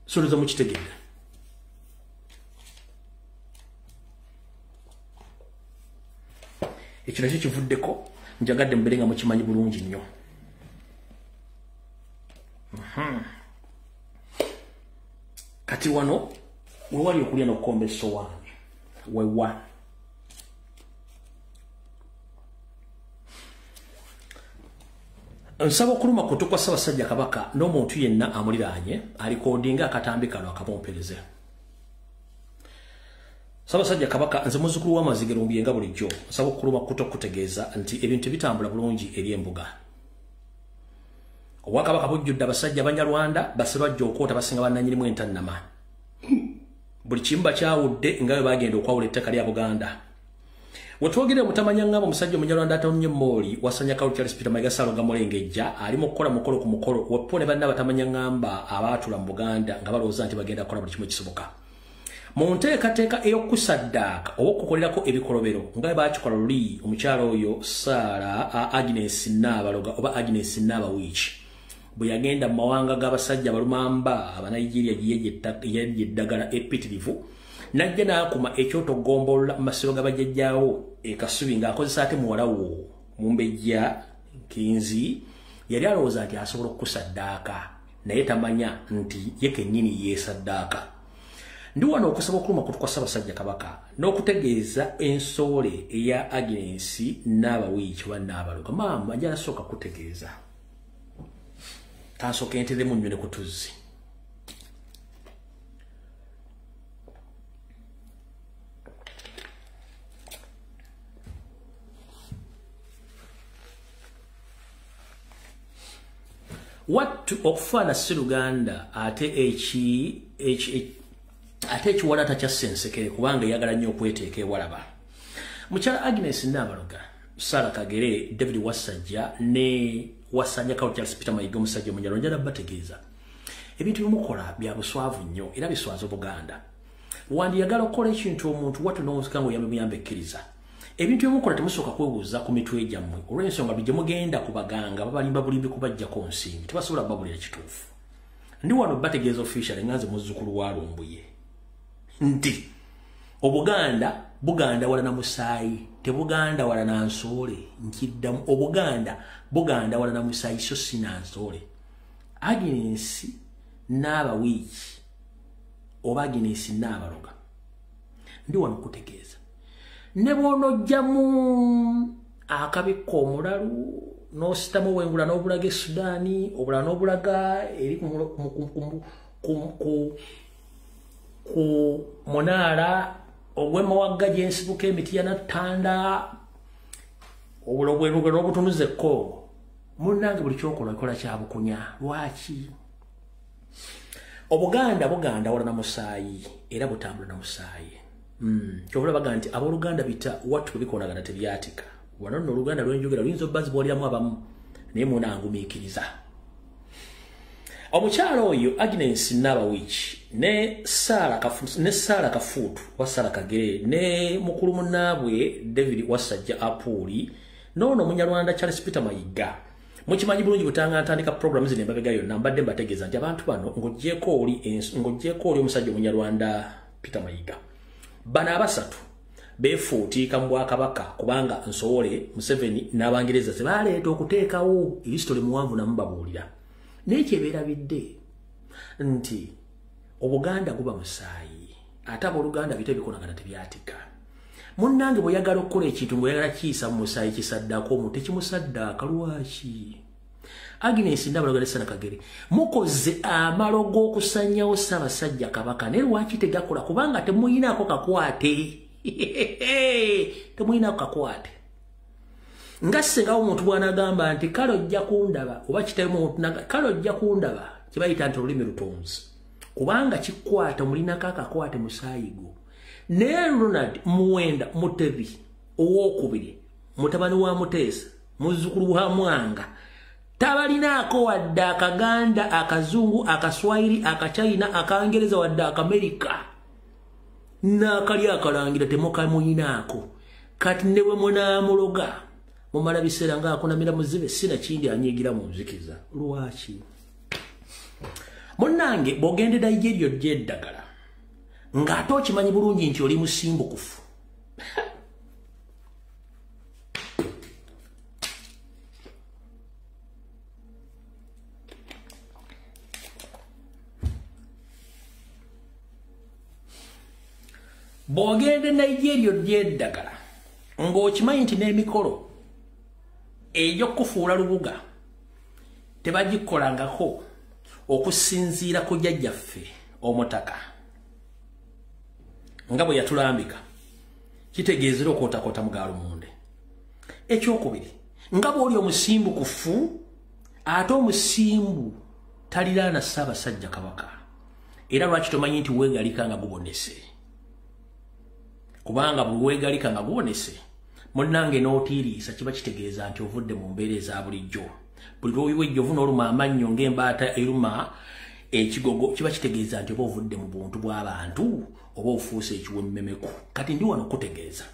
soloza mukitegeera. Ekyo nakyo kivuddeko njagadde mubere nga mukimanyi bulungi nnyo. Kati wano wewali okulya n'okukomba essowaani wewa nsaba okuluma kutu kwa Ssaabasajja Kabaka n'omuntu yenna amuliraanye alikodinga akatambi kano akabompereze. Ssaabasajja Kabaka nze muzzukulu w'amazigero mbyenga bulijjo nsaba okuluma kutu okutegeeza nti ebintu bitambula bulungi eri embuga. Obwakabaka bujjudde abasajja Abanyarwanda baserwajja okwota basinga bannanyinimu entannama. Buli kimu bakyawudde nga bwe bagenda okwawula ettaka lya Buganda. Wetwogere mutamanya ngamba omusajja Omunyarwanda atonye Mooli wasanya Kalu Charles Peter Mayiga Ssalonga Mulengejja ali mu kukola mukolo ku mukolo wepone banna batamanya ngamba abaatula mu Buganda nga balowooza nti bagenda kukola buli kimu ekisoboka. Mu nteekateeka ey'okusaddaaka oba okukolerako ebikolobero nga bwe baakikola luli omukyala oyo Sarah Agnes Nabaloga oba Agnes Nabawiiki bwe yagenda mu mawanga g'abasajja Balumamba Abanigeria gye eddagala epitirivu najja n'akuma ekyotogombolola mu masiro g'abajjajjaawo ekasubi ng'akozesa ate muwala wo Mumbejja Kinzi yali alowooza nti asobola okukusaddaaka naye tamanya nti ye kennyini yeesaddaaka. Ndi wano okusaba okuluma kutu kwa Ssaabasajja Kabaka n'okutegeeza ensoole eya Agnes Nabawiiki wa Nabaloga. Maama ajja nasooka kutegeeza kansooka enteremu nnyo ne ku tuzzi. Wattu okufaana Sseruganda ate ekiwalata kya Ssensekere kubanga yagala nnyo okweteeka ewalaba. Mukyala Agnes Nabaloga Sarah Kagere, David Wasajja ne Wasanya Kawo Charles Peter Mayiga omusajja omunyalo njala bategeeza ebintu bimukola bya buswavu nnyo era biswaza Buganda wandiyagala okukola ekintu omuntu watu n'omusikango yamuyambe ekkiriza ebintu bimukola temusooka kwebuuza ku mitwe gyammwe olw'ensonga bye mugenda ku baganga babalimba bulimbi kubajjako nsimbi tebasobola babulira kituufu ndi wano bategeeza official nganze muzzukulu wa Lumbuye nti Buganda wala na musaayi tebuganda wala na nsole nkiddamu Buganda wala na musaayi so sina nsole Agnes n'aba wiki oba Agnes n'abaloga ndi wano kutegeeza ne bw'onojjamu akabikko omulalu n'ositamu wengula n'obulaga Sudani obula n'obulaga eri ku Munaara ogwema wagga gyensibuka emiti ya Nattanda obulobweruge n'obutunuze Kongo munnange buli kyokola okola kya bukunya lwaki Buganda wala na musaayi era butambula na musaayi kyobula baga nti abooluganda bita watu kubikonagana tebyatika wano nno Oluganda lwenjogera luyinza obbazi bwoliramu abamu naye munangumiikiriza omukyalo oyo Agnes Nabawich ne Sarah Kafutu wa Sarah Kagere ne mukulu munnaabwe David Wasajja Apuli nono Munyarwanda Charles Peter Mayiga mukimanyi bulungi butanga ntandika programs zine mbabega yonna mbadde mbategeeza nti abantu bano ng'oggyeko oli omusajja Munyarwanda Peter Mayiga bana abasatu beefuutiika mu Bwakabaka kubanga Nsowole Museveni n'Abangereza tebaleeta okuteekawo history muwanvu namubabuulira n'ekyo beerabidde nti Obuganda guba musaayi ate abooluganda bite bikonagana tebyatika munnange bw'oyagala okukola ekintu ng'oyagala kiyisa mu musaayi kisaddako omuntu tekimusaddaaka lwaki Agnes Ndabaloga Sarah Kagere mukoze amalo g'okusanyawo Ssaabasajja Kabaka naye lwaki tegakola kubanga temuyinaako kakwate temuyinaako kakwate nga ssengawo omuntu bw'anagamba nti kale ojja kundaba oba kitemu kale ojja kundaba kibayita nti olulimi lutonzi kubanga kikwata mulinako akakwate musaayigo naye Ronald Muwenda Mutebi owookubiri mutabani wa Muteesa muzzukulu wa Mwanga tabalinaako wadde Akaganda Akazungu Akaswahili Akachina Akangereza wadde Akamerika n'akali akalangira temukamuyinaako kati ne bwe munaamuloga mumala biseera ng'akunamira muzibe sina kindi anyigira mu nzikiza lwaki munnange bw'ogendera eryo ly'eddagala ng'ate okimanyi bulungi nti oli musimbukufu bw'ogenda eryo ly'eddagala ng'okimanyi nti n'emikolo egy'okufuula lubuga tebagikolangako okusinziira ku jjajjaffe Omutaka nga bwe yatulambika kitegeezera okwotakota Mugalumunde ekyokubiri nga bw'oli omusimbukufu ate omusimbu taliraana Ssaabasajja Kabaka era lwaki tomanyi nti weegalika nga gubonese kubanga bwe weegalika nga gubonese munnange n'otiiriisa kiba kitegeeza nti ovudde mu mbeera eza bulijjo buli lw'oyiwejjovu n'oluma amannyo ng'embaata eruma ekigogo kiba kitegeeza nti oba ovudde mu buntu bw'abantu oba ofuuse ekiwemmemeku kati ndi wano kutegeeza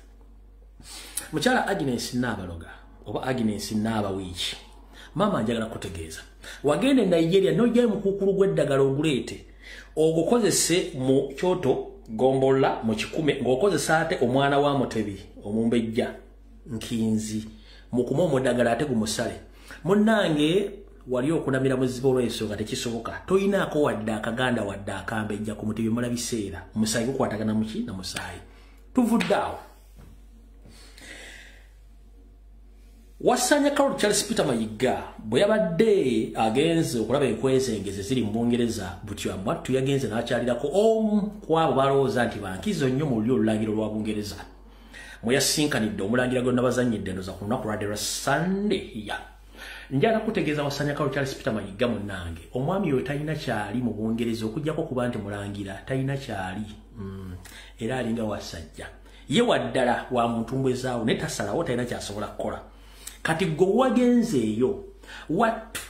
mukyala Agnes Nabaloga oba Agnes Nabawiiki maama njagala kutegeeza wagenda Nigeria n'ojjayo mukuukulu gw'eddagala oguleete ogukozese mu Kyoto Gombola mu Kikume ng'okozesa ate omwana wa Mutebi Omumbejja Nkinzi mukuma omuddagala ate gumusale munnange wali okunamira muzibu olw'ensonga tekisoboka toyinaako wadde Akaganda wadde Akambejja ku Mutebi mula biseera omusaayi gukwatagana muki na musaayi tuvudde awo Wasanya Kawo Charles Peter Mayiga bwe yabadde agenze okulaba enkwezengeze ziri mu Bungereza butyo amwattu yagenze n'akyalirako omu kwabo balowooza nti bankizo nnyo mu lulyo olulangiro lwa Bungereza mwe yasinkanidde omulangira gonna bazannyidde ndoza ku lunaku lwadde lwa Sunday njala kutegeeza Wasanya Kawo Charles Peter Mayiga munnange omwami oyo talina kyali mu Bungereza okujjako kuba nti mulangira talina kyali era alinga Wasajja ye waddala wa mutumbwe zaawo ne tasalawo talina kyasobola kukola kati gwe wagenze eyo wattu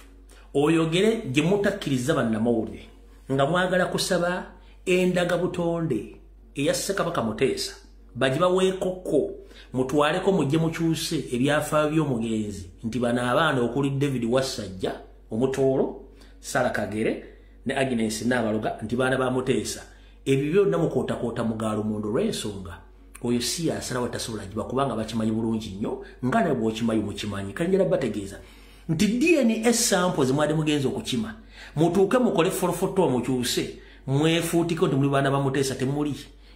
oyogere gye mutakkiriza bannamawulire nga mwagala kusaba endaga butonde eya Ssekabaka Muteesa bagibaweekoko mutwaleko mujje mukyuse ebyafaayo by'omugenzi nti bano abaana okuli David Wasajja omutoolo Sara Kagere ne Agnes Nabaloga nti baana ba Muteesa ebyo byonna mukootakoota mugaalo mundo lw'ensonga oyo si yasalawo tasobola giba kubanga bakimanyi bulungi nnyo nga ne bw'okimanyi mukimanyi kanjala bategeeza nti DNA samples mwade mugenzi okukima mutuuke mukole forofoto mukyuse mwefuutiko nti muli baana ba Muteesa temuli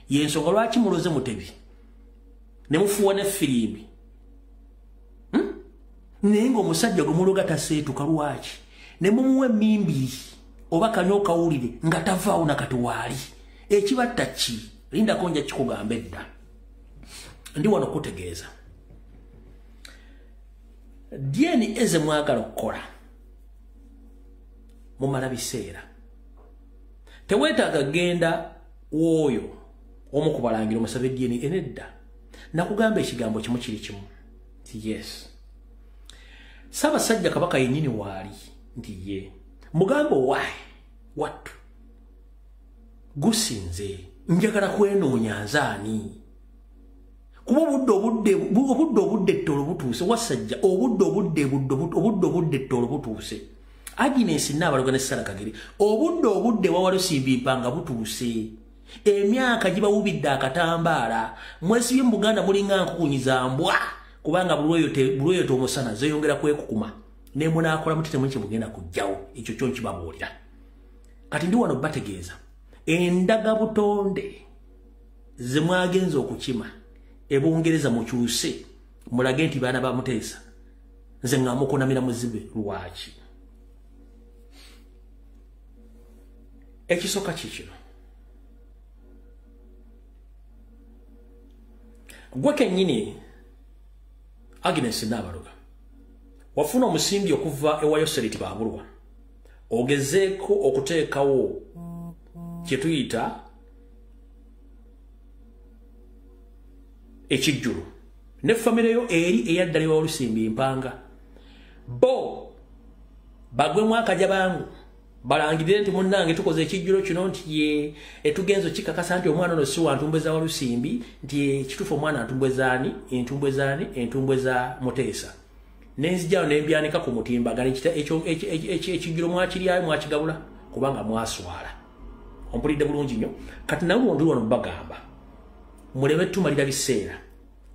yensonga lwaki muloze Mutebi ne mufuwa ne firimbi naye ng'omusajja gwe muloga taseetuka lwaki ne mumuwe emimbiri oba kanyo kawulire nga tavaawo nakati waali ekibatta ki lindako nja kikugamba edda ndi wano kutegeeza DNA ze mwagala okukola mumala biseera teweetaaga genda w'oyo omukubalangira omusabe DNA nedda nakugamba ekigambo kimu kiri kimu nti yes Ssaabasajja Kabaka yennyini waali nti ye mugambo waayi wattu gusinze njagala kwenoonya nzaani kuba obudde ettolo butuuse Wasajja obudde ettolo butuuse Agnes Nabaloga ne Sara Kagere obudde Wawalusimbi Mpanga butuuse emyaka gibawubidde akatambaala mwesibye mu Buganda mulinga nkukunyiza mbwa kubanga bulweyo omusana zeyongera kwekukuma ne munaakola mutete mwenche mugenda kujjawo ekyo kyo kibabuulira kati ndi wano bategeeza endaga butonde ze mwagenza okukima ebungereza mukyuse mulage nti baana ba Muteesa nze ngamukonamira muzibe lwaki ekisoka kikino gwe kennyini Agnes Nabaloga wafuna omusimbi okuva ewa Yoseriti Babulwa ogezeeko okuteekawo kye tuyita ekijjulu ne famire yo eri eyaddala ewa Olusimbi Mpanga bo bagwemu akaja bangu balangirire nti munnange tukoze ekijjulo kino nti ye etugenzo kikakasa nti omwana ono si wa ntumbwe za Walusimbi nti kitufu omwana entumbwe za Muteesa nenzijjawo nembyanika ku mutimbagano ekijjulo mwakiryayo mwakigabula kubanga mwaswala ompulidde bulungi nnyo kati nawe ndi wano bagamba mulebe tumalira biseera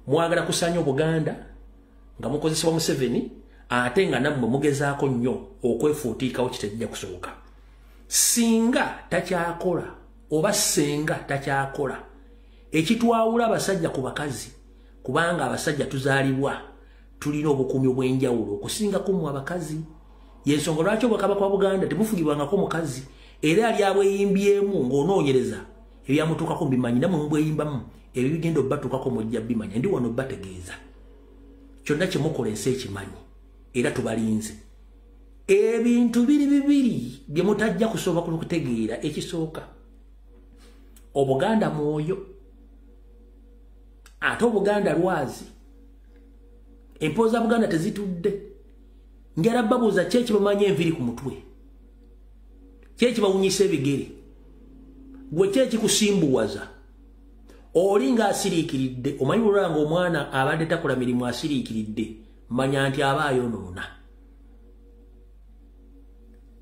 mwagala kusanya Obuganda nga mukozesebwa Museveni ate nga nammwe mugezaako nnyo okwefuutiikawo kitajja kusoboka singa takyakola oba senga takyakola ekitwawula abasajja ku bakazi kubanga abasajja tuzaalibwa tulina obukuumi obw'enjawulo okusinga kummwe abakazi yensonga lwaki Obwakabaka bwa Buganda tebufugibwangako mukazi era ali abweyimbyemu ng'onoonyereza ebyamutuukako mbimanyi namwe mubweyimbamu ebyo bigenda obbatuukako mujja bimanya ndi wano bategeeza kyonna kye mukola ensi ekimanyi era tubalinze ebintu bibiri bye mutajja kusobola kutegeera ekisooka Obuganda mwoyo ate Obuganda lwazi empoza Buganda tezitudde njala babuuza kyeki bamanya enviri ku mutwe kyeki bawunyisa ebigere gwe kyeki kusimbuwaza oli nga asiriikiridde omanyi bulwanga omwana abadde takola mirimu asiriikiridde manya nti aba ayonoona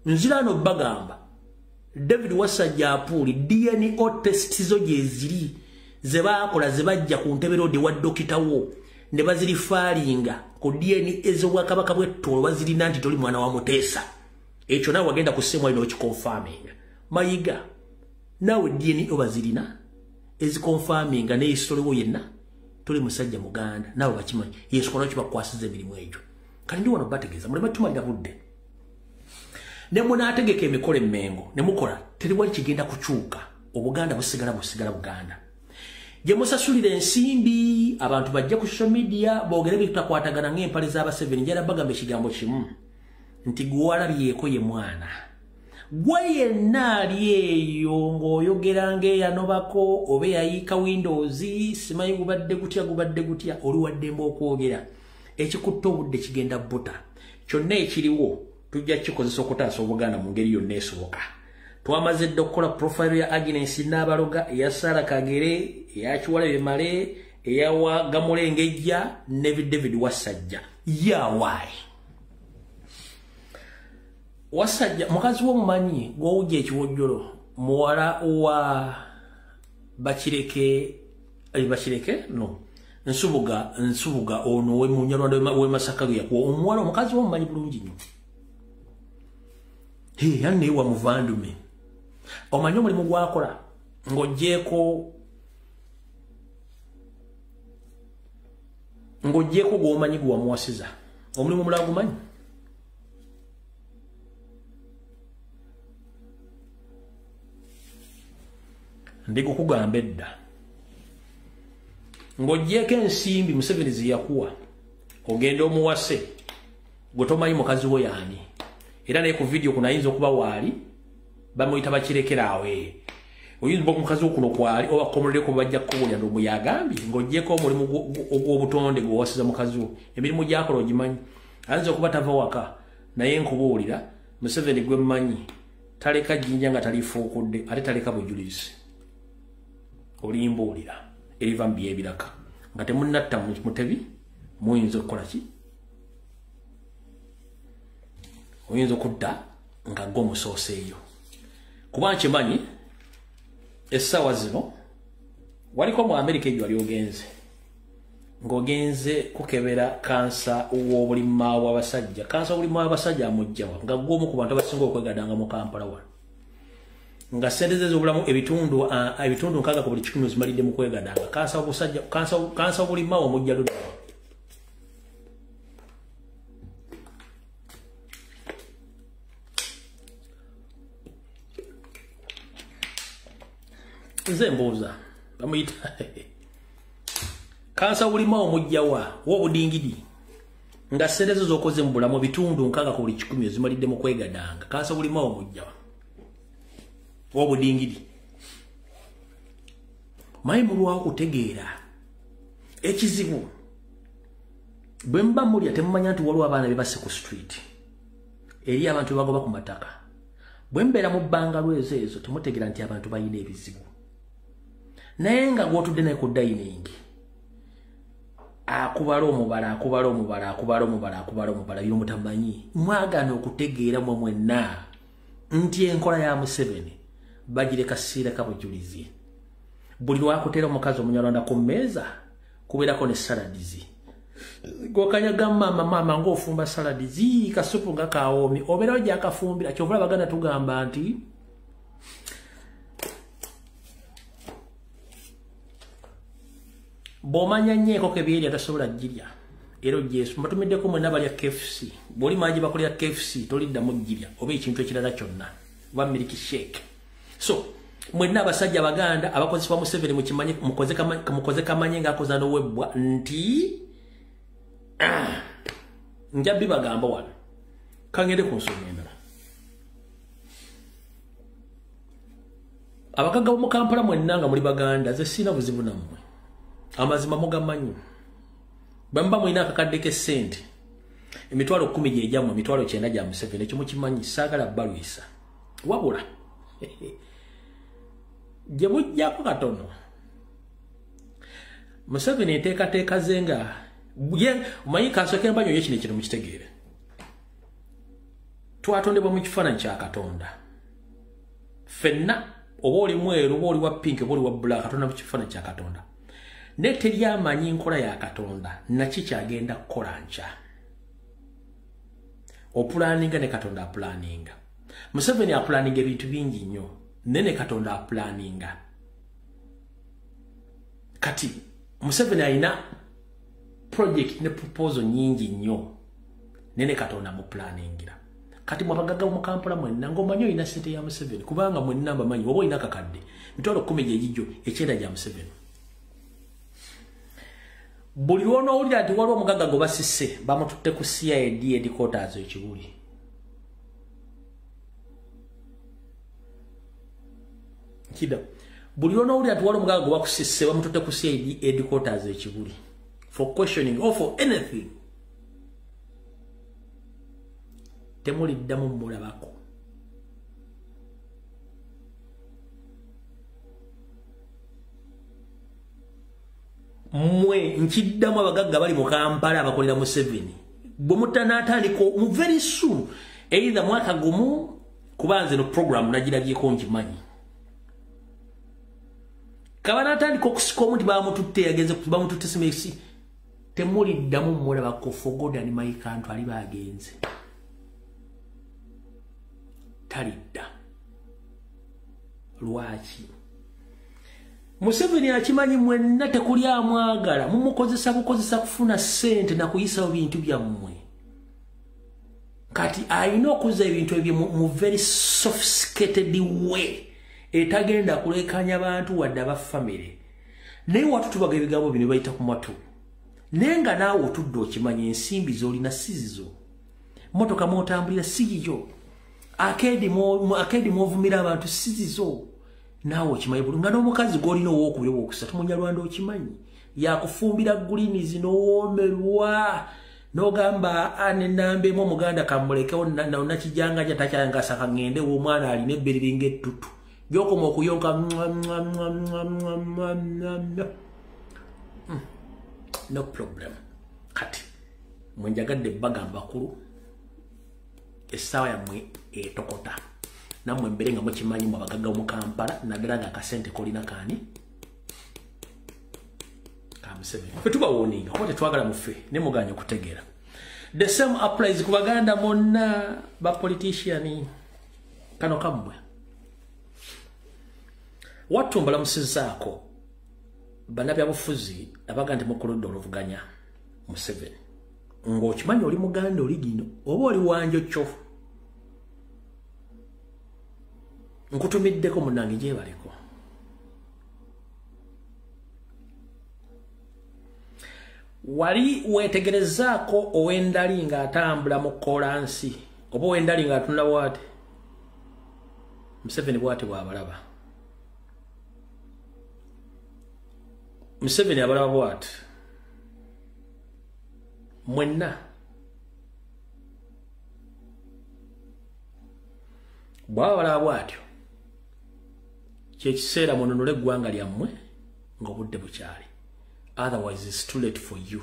nzirano bagamba David Wasajja apuuli DNA test zo gyeziri ze baakola ze bajja ku ntebe rodi wa dokitawo ne bazirifaalinga ku DNA ez'Obwakabaka bw'Ettolo bazirina nti toli mwana wa Muteesa ekyo nawe wagenda ku ssemu alina okikonfaminga mayiga nawe DNA obazirina ezikonfaminga neisitoliwo yenna tuli musajja Muganda nawe bakimanyi Yesu kono kibakwasiza emirimu egyo kati ndi wano bategeeza mulema tumalira budde ne munaategeka emikolo emmengo ne mukola teriwali kigenda kukyuka Obuganda busigala Buganda gye musasulira ensimbi abantu bajja ku social media boogere bitakwatagana ng'empale z'aba 7 njala bagamba ekigambo kimu nti gwalabyeko ye mwana gwe yenna ali eyo ng'oyogera ng'eyanobako oba yayiika Windows simanyi gubadde gutya oli waddemba okwogera ekikutta obudde kigenda buta kyonna ekiriwo tujja kikozesa okutaasa Obuganda mu ngeri yonna esoboka twamaze dde okukola profile ya Agnes Nabaloga eya Sara Kagere eya Kiwalebe Male eya Gamulengejja ne David Wasajja Wasajja mukazi w'omumanyi gw'owujja ekiwojjolo muwala wa Bakireke no Nsubuga ono we Munyarwanda we Masaka yakuwa omuwala omukazi w'omumanyi bulungi nnyo yanne wa muvandume omanyi omulimu gwakola ng'oggyeko gw'omanyi gwe wamuwasiza omulimu mulala gumanyi ndikukugamba edda ng'oggyeko ensimbi Museveni ze yakuwa ogenda omuwase gwe tomanyi mukazi we yaani era naye ku video kuno ayinza okuba waali bamuyita bakirekeraawe oyinza omukazi wo kuno kwali oba komuleko bajja kukubulira ndomu yagambye ng'oggyeko omulimu ogw'obutonde gwe wasiza mukazi wo emirimu gyakola ogimanyi ayinza okuba tava waka naye nkubuulira Museveni gwe mmanyi taleka jjinja nga talifuukudde ate taleka bujulizi olimbuulira eriva mu byebiraka nga temunnatta mutebi muyinza okukola ki oyinza okudda nga gwomusooseeyo kuba nkimanyi essaawa zino waliko mu Amerika ejo wali ogenze ng'ogenze kukebera kansa w'obulimma bw'abasajja kansa w'obulimma bw'abasajja amugjawa nga gw'omu ku bantu abasinga okwegadanga mu Kampala wano nga sente ze z'obulamu ebitundu 6 ku buli 100 zimalidde mu kwegadanga kansa w'obulimma wamujja ludda nze mbuuza bamuyita kansa w'obulimma wamujjawa w'obudingidi nga sente zo z'okoze mu bulamu ebitundu 6 ku buli 100 zimalidde mu kwegadanga kansa w'obulimma wamujjawa w'obudingidi mayi mulwawo kutegeera ekizibu bwe mba mulya temumanya nti waliwo abaana bebase ku street eri abantu bebagoba ku mataka bwe mbeera mu bbanga lwezo ezo temutegeera nti abantu balina ebizibu naye nga gw'otudde naye ku dining akubala omubala by'omutamanyi mwagaana okutegeera mwe mwenna nti enkola ya Museveni bagireka siireka bujulizi buli lwakutera omukazi Omunyarwanda ku mmeeza kubeerako ne saladizi gwokanyaga maama ng'ofumba saladizi kasupu nga kawoomi obeerawo gyakafumbira kyovula Abaganda tugamba nti bw'omanya nnyo enkoko ebyerya tasobola girya era ogyesu mbatumiddeko mwenna balya KFC bw'oli mangi bakulya KFC toliddamu girya oba ekintu ekirala kyonna oba milk shake so mwenna abasajja Abaganda abakozesebwa Museveni mukoze kamanye ng'akoza n'owebbwa nti njabbi bagamba wano kangende ku nsonga endala abakaga b'omu Kampala mwenna nga muli Baganda ze sina buzibu nammwe amazima mugamanyi bamba mwina akakadde k'essente emitwalo 10 gy'ejammwe emitwalo 9 gya Museveni ekyo mukimanyi saagala balwisa wabula gye mujjako katono Museveni enteekateeka ze nga omanyi kansooke mbanyo ye kino mukitegeere twatondebwa mu kifaananyi kya Katonda ffenna oba oli mweru oba oli wa pink oba oli wa black Katonda mu kifaananyi kya Katonda ne teri amanyi nkola ya Katonda naki kyagenda kukola nkya opulaninga ne Katonda apulaninga Museveni apulaninga ebintu bingi nnyo ne Katonda apulaninga kati Museveni alina project ne proposal nyingi nnyo ne Katonda mupulaningira kati mwabagaga mu Kampala mwenna ng'omanyi olina ssente ya Museveni kubanga mwenna mbamanyi oba olina kakadde mitwalo 10 gy'egijjo ekyenda gya Museveni buli lw'onoowulira nti waliwo omugagga gwe basisse bamututte ku CID headquarters ekibuli kida buli ono uli atwala mugago bakusisse bamutote ku CID headquarters ekibuli for questioning or for anything temuli damu mulabako mwe nkiddamu abagagga bali mu Kampala abakolera mu 7 bwemutanaatandika mu very soon either mwaka gumu kubanze no program nagirabyeko nkimanyi kabanatandika okusika omuntu bamututte yagenze bamututte simesi temuli ddamu mulabako for God and my country ali bagenze talidda lwaki Museveni akimanyi mwenna tekuli amwagala mumukozesa bukozesa kufuna sente na kuyisa bintu byammwe kati ayina okuza ebintu ebyo mu very sophisticated way etagenda kulekanya abantu wadde aba family naye watu tubaga ebigambo bino bayita ku matu nenga naawe otudde okimanyi ensimbi z'olina sizizo motoka mwotambulira siyiyo akedi mwovumira abantu sizizo naawe okimanyi buli nga n'omukazi gw'olina ow'okubiri ow'okusatu munyalwanda okimanyi yakufumbira gulinizi n'owoomerwa n'ogamba anenambeemu omuganda kamulekewo nakijanganja takyangasa ngende w'omwana alina ebbereri ng'ettutu byokoma okuyonka no problem kati mwenjagadde bagamba kulu essaawa yammwe etokota namwe mbere nga mukimanyi mu abagagga mu Kampala naddala nga akasente kolina kaani kamusebe ffe tubawoninga kuba tetwagala muffe ne muganya okutegeera the same applies ku baganda monna bapolitician kano kammwe wattu mbalamusizaako bannabyabufuzi abaga nti mukuludde oluvuganya Museveni ng'okimanyi oli muganda oli gino oba oli wanjo kyo nkutumiddeko munnange gyebaliko wali wetegerezaako ow'endali ng'atambula mu koolansi oba ow'endali ng'atunula bw'ati Museveni bw'ati bw'abalaba Museveni abalaba bw'ati mwenna bw'abalaba bw'atyo kyekiseera mununule eggwanga lyammwe ng'obudde bukyali otherwise it's too late for you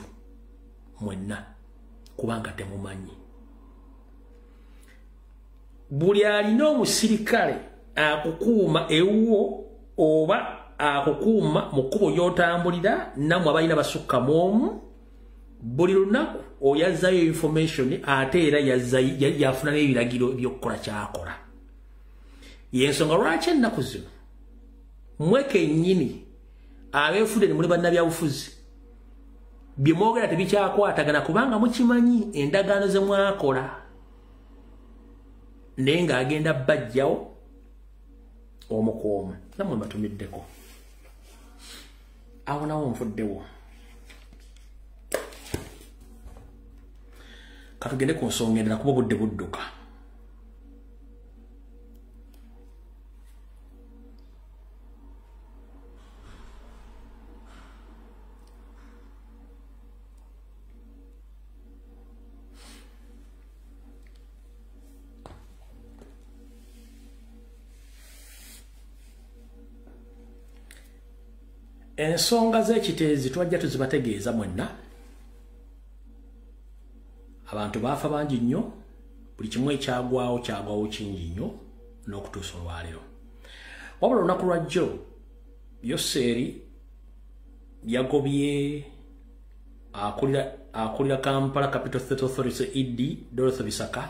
mwenna kubanga temumanyi buli alina omusirikale akukuuma ewuwo oba akukuuma mu kkubo gy'otambulira nammwe abalina basukka mu omu buli lunaku oyazzayo information ate era yafuna n'ebiragiro by'okukola kyakola yensonga lwaki ennaku zino mmwe kennyini abeefudde ne muli bannabyabufuzi bye mwogera tebikyakwatagana kubanga mukimanyi endagaano ze mwakola naye ng'agenda bajjawo omu ku omu nammwe mbatumiddeko awo nawo nfuddewo katugende ku nsonga endala kuba obudde budduka ensonga z'ekiteezi twajja tuzibategeeza mwenna abantu baafa bangi nnyo buli kimu ekyagwawo kyagwawo kingi nnyo n'okutuusa olwaleero wabula olunaku lwajjo Yoseeri yagobye akulira Kampala Capital Authority ED Dorothy Bisaka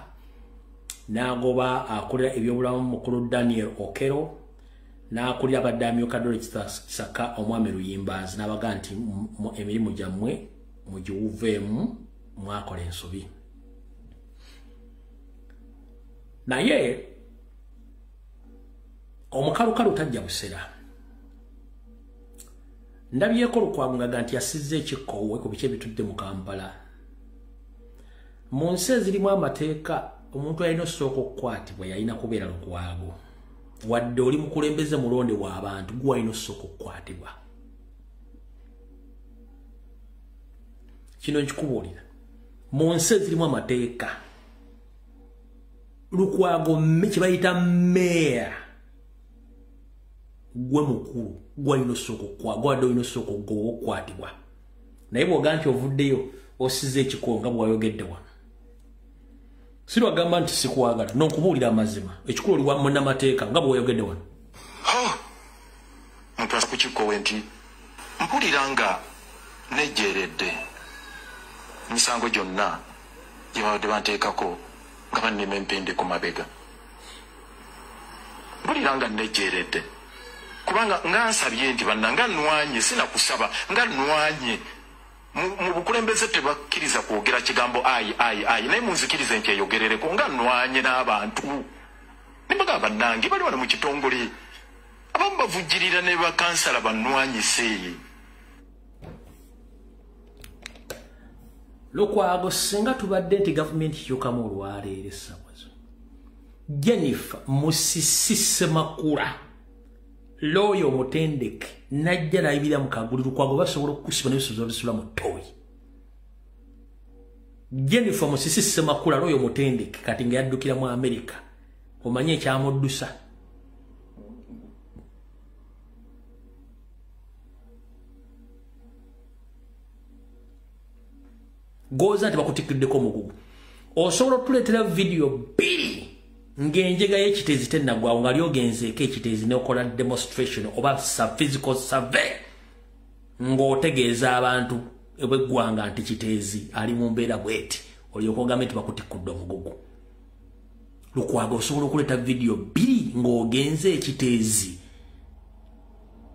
n'agoba akulira ebyobulamu mukulu Daniel Okero n'akulira abadde amyuka Dorothy Bisaka omwami Luyimbazi n'abaga nti emirimu gyammwe mugiwuveemu mwakola ensobi naye omukalukalu tajja busera ndabyeko Lukwago nti yasizza ekikoowe ku biki ebitudde mu Kampala mu nsi ezirimu amateeka omuntu alina osooka okukwatibwa yalina kubeera Lukwago wadde oli mukulembeze mulonde wa abantu gwa ino soko kwatibwa kino nkikubuulira mu nsi zirimu amateeka Lukwago kibayita meya gwe mukulu gwa ino soko kwa gwa ino soko go kwatibwa naye bwoganti ovuddeyo osize ekikonga bwayogedde wano sirwagamba nti sikuwagala n'okubuulira amazima ekikulu oli wamu n'amateeka nga bwayogedde wano muntu asa kukikowe nti mpulira nga nejjeeredde emisango gyonna gye babadde banteekako nga bannema empende ku mabega mpulira nga nejjeeredde kubanga nga nsabye nti banna nga nnwanye sinakusaba nga nnwanye mu bukulembeze tebakkiriza kwogera kigambo ayi naye munzikirize nti eyogerereko nga nnwanye n'abantu nembagamba bannange bali wano mu kitongole abamu bavujjirira ne bakansala bannwanyise Lukwago singa tubadde nti gavumenti yokamu olwaleero essaawazo Jennifer Musisi Makula Loyo Mutendeke najja nayibira mu kaguli Lukwago basobola okukusiba n'ebisozo bisula mu ttooyi Jennifer Musisi Makula Loyo Mutendeke kati nga yaddukira mu Amerika omanye ekyamuddusa goza nti bakutikiddeko omugugu osobola okutuleetera video bbiri ng'enjega y'ekiteezi tennagwawo nga lyogenzeeko ekiteezi n'okola demonstration oba physical survey ng'otegeeza abantu b'eggwanga nti kiteezi ali mu mbeera bweti olyoka ogambe nti bakutikudde omugugu Lukwago osobola okuleeta video bbiri ng'ogenze ekiteezi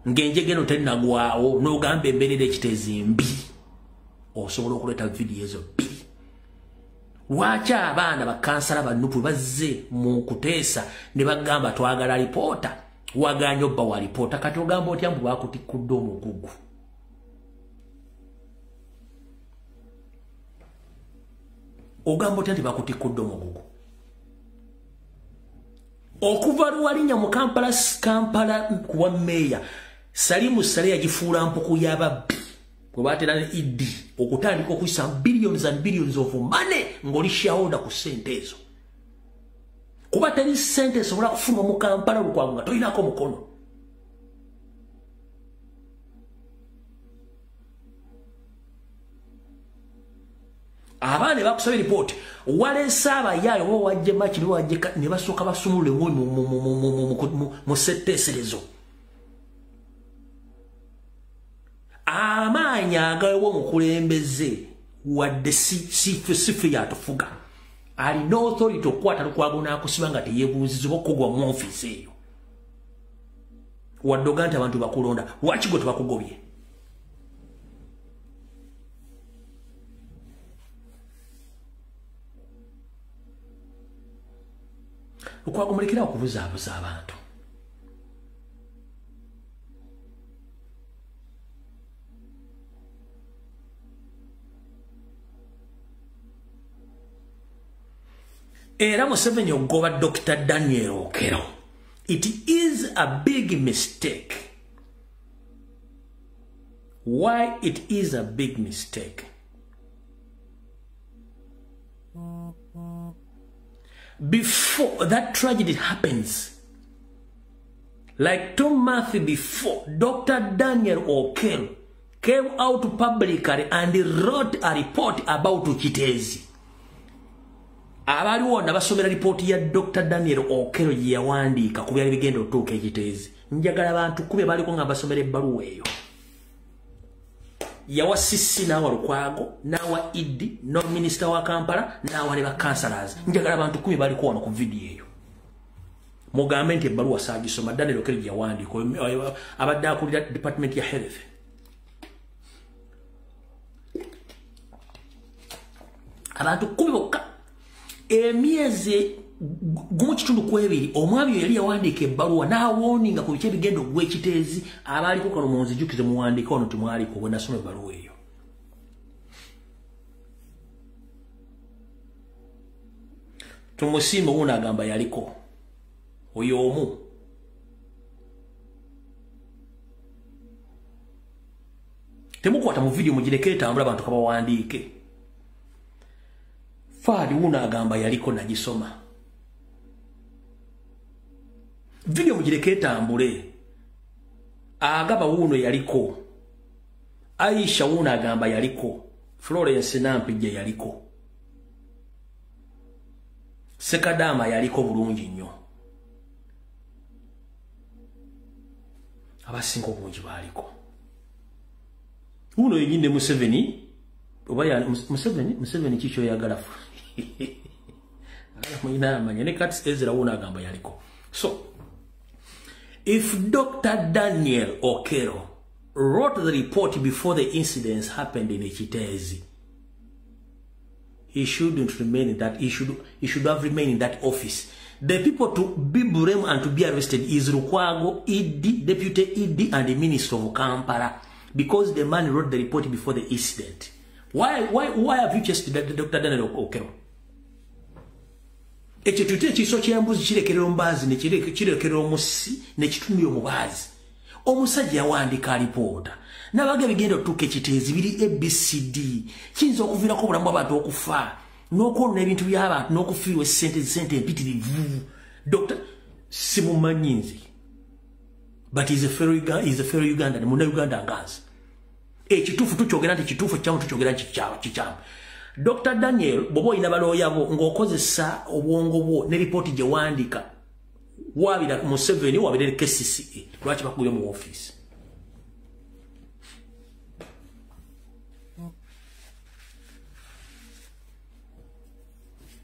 ng'enjega eno tennagwawo n'ogamba embeerera ekiteezi mbi osobola okuleeta video ezo bbiri lwaki abaana bakansala bannupu bazze mu kuteesa ne bagamba twagala alipoota waganya obba wa alipoota kati ogamba otya mbu bakutikudde omugugu ogamba otya nti bakutikudde omugugu okuva lwalinya mu Kampala kuwa meeya Salimu Sale yagifuula mpuku y'ababbi Kubatera idi okutandika okuyisa billions and billions of money ngoli shareholder ku sente ezo kuba teri sente sobola kufuna mu Kampala Lukwago nga tolinako mukono abaana bakusaba report wale saba yayo bo wajje machi bo wajje ne basoka basumule mu setteserezo amanya agawo mukulembeze wadde sifu yatufuga ali no authority okwata Lukwago n'akusiba nga teyebuuzizibwa okugwa mu office eyo wadde oganta abantu bakulonda lwaki gwe tebakugobye Lukwago mulekera okubuzaabuza abantu Era Museveni ogoba Dr. Daniel Okello. It is a big mistake. Why it is a big mistake? Before that tragedy happens, like 2 months before, Dr. Daniel Okello came out publicly and wrote a report about Chitezi. Abaliwo nabasomera report ya Dr. Daniel Okello yawandiika ku byali bigenda otuuka ekiteezi. Njagala abantu kube baliko nga basomera ebbaluwa eyo. Yawa Sisi n'awa Lukwago, n'awa Idi, no minister wa Kampala, n'awa ne councillors. Njagala abantu kube baliko wano ku video eyo. Mugambe nti ebbaluwa saagisoma Daniel Okello yawandiika abadde akulira department ya health. Abantu kube bokka emyezi gumu kitundu kwebiri omwami yali yawandiika ebbaluwa n'awoninga ku biki ebigenda ogw'ekiteezi abaaliko kano munzijukize muwandiika ono temwaliko bwe nasoma ebbaluwa eyo. Tumusiime wuno agamba yaliko oyo omu temukwata mu video mugireke etambula abantu kabawandiike. Faadi una agamba yaliko nagisoma. Video mugireke etambule. Agaba wuno yaliko. Aisha una agamba yaliko. Florence Nampije yaliko. Sekadama yaliko bulungi nnyo. Abasinga obungi baliko. Uno yenyinde Museveni oba ya Museveni kicho yagala. Muyina manya ne kati Ezra una agamba yaliko. So if Dr. Daniel Okero wrote the report before the incidents happened in Ekitezi, he shouldn't remain in that. He should have remained in that office. The people to be blamed and to be arrested is Lukwago, ED, Deputy ED, and the Minister of Kampala, because the man wrote the report before the incident. Why have you chased Dr. Daniel Okero? Ekitute kiso kyambuzi kirekera ombazi ne kirekera omusi ne kitumye omubazi. Omusajja yawandika alipoota. Nabage bigenda tuke Ekitezi biri ABCD. Kinzo okuvira ko bulamu abantu okufa. N'okwona ebintu by'abantu n'okufiirwa sente empitirivu. Dr. Simumanyinzi. But he's a fellow Ugandan, muna Uganda ngazi. Ekitufu tukyogera nti kitufu kyamu tukyogera kikyamu. Dr. Daniel bobo ina baloya bo ng'okozesa obwongo bwo ne report gye wandika. Wabira Museveni wabira KCCA. Lwaki bakugye mu office.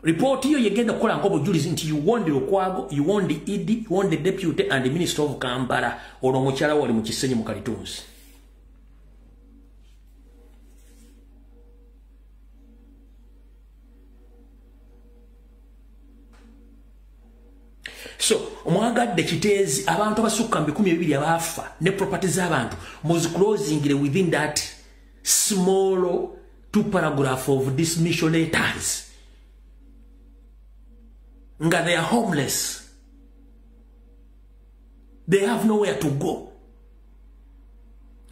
Report hiyo yegenda kukola ngobo julizi nti you want the Okwago, you want the ED, you want the Deputy and the Minister of Kampala ono mukyala wali mu Kisenyi mu Kalitunzi. So, omwagadde Kitezi abantu abasukka 12 abafa ne properties abantu was closing within that small 2 paragraph of this mission letters. Nga they are homeless. They have nowhere to go.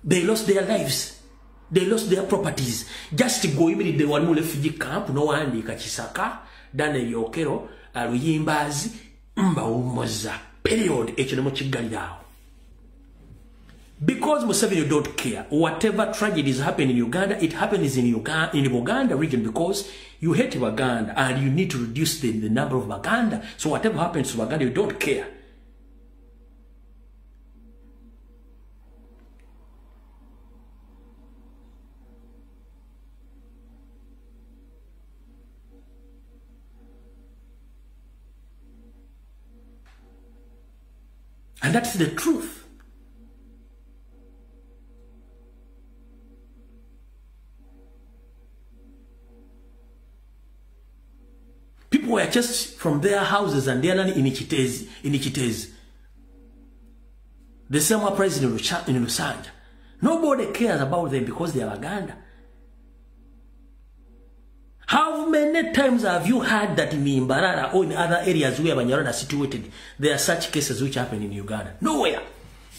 They lost their lives. They lost their properties. Just to go even the one refugee camp, no one Kisaka, Daniel Okero, Aluyimbazi, Mba Umoza, period, Echenemochigalidao. Because Museveni don't care. Whatever tragedies happen in Uganda, it happens in Uganda region because you hate Uganda and you need to reduce the number of Uganda. So whatever happens to Uganda, you don't care. And that's the truth. People were just from their houses and they are in Ekitezi. The same president in Lusanja. Nobody cares about them because they are Uganda. How many times have you heard that in Mbarara or in other areas where Banyarwanda are situated, there are such cases which happen in Uganda? Nowhere.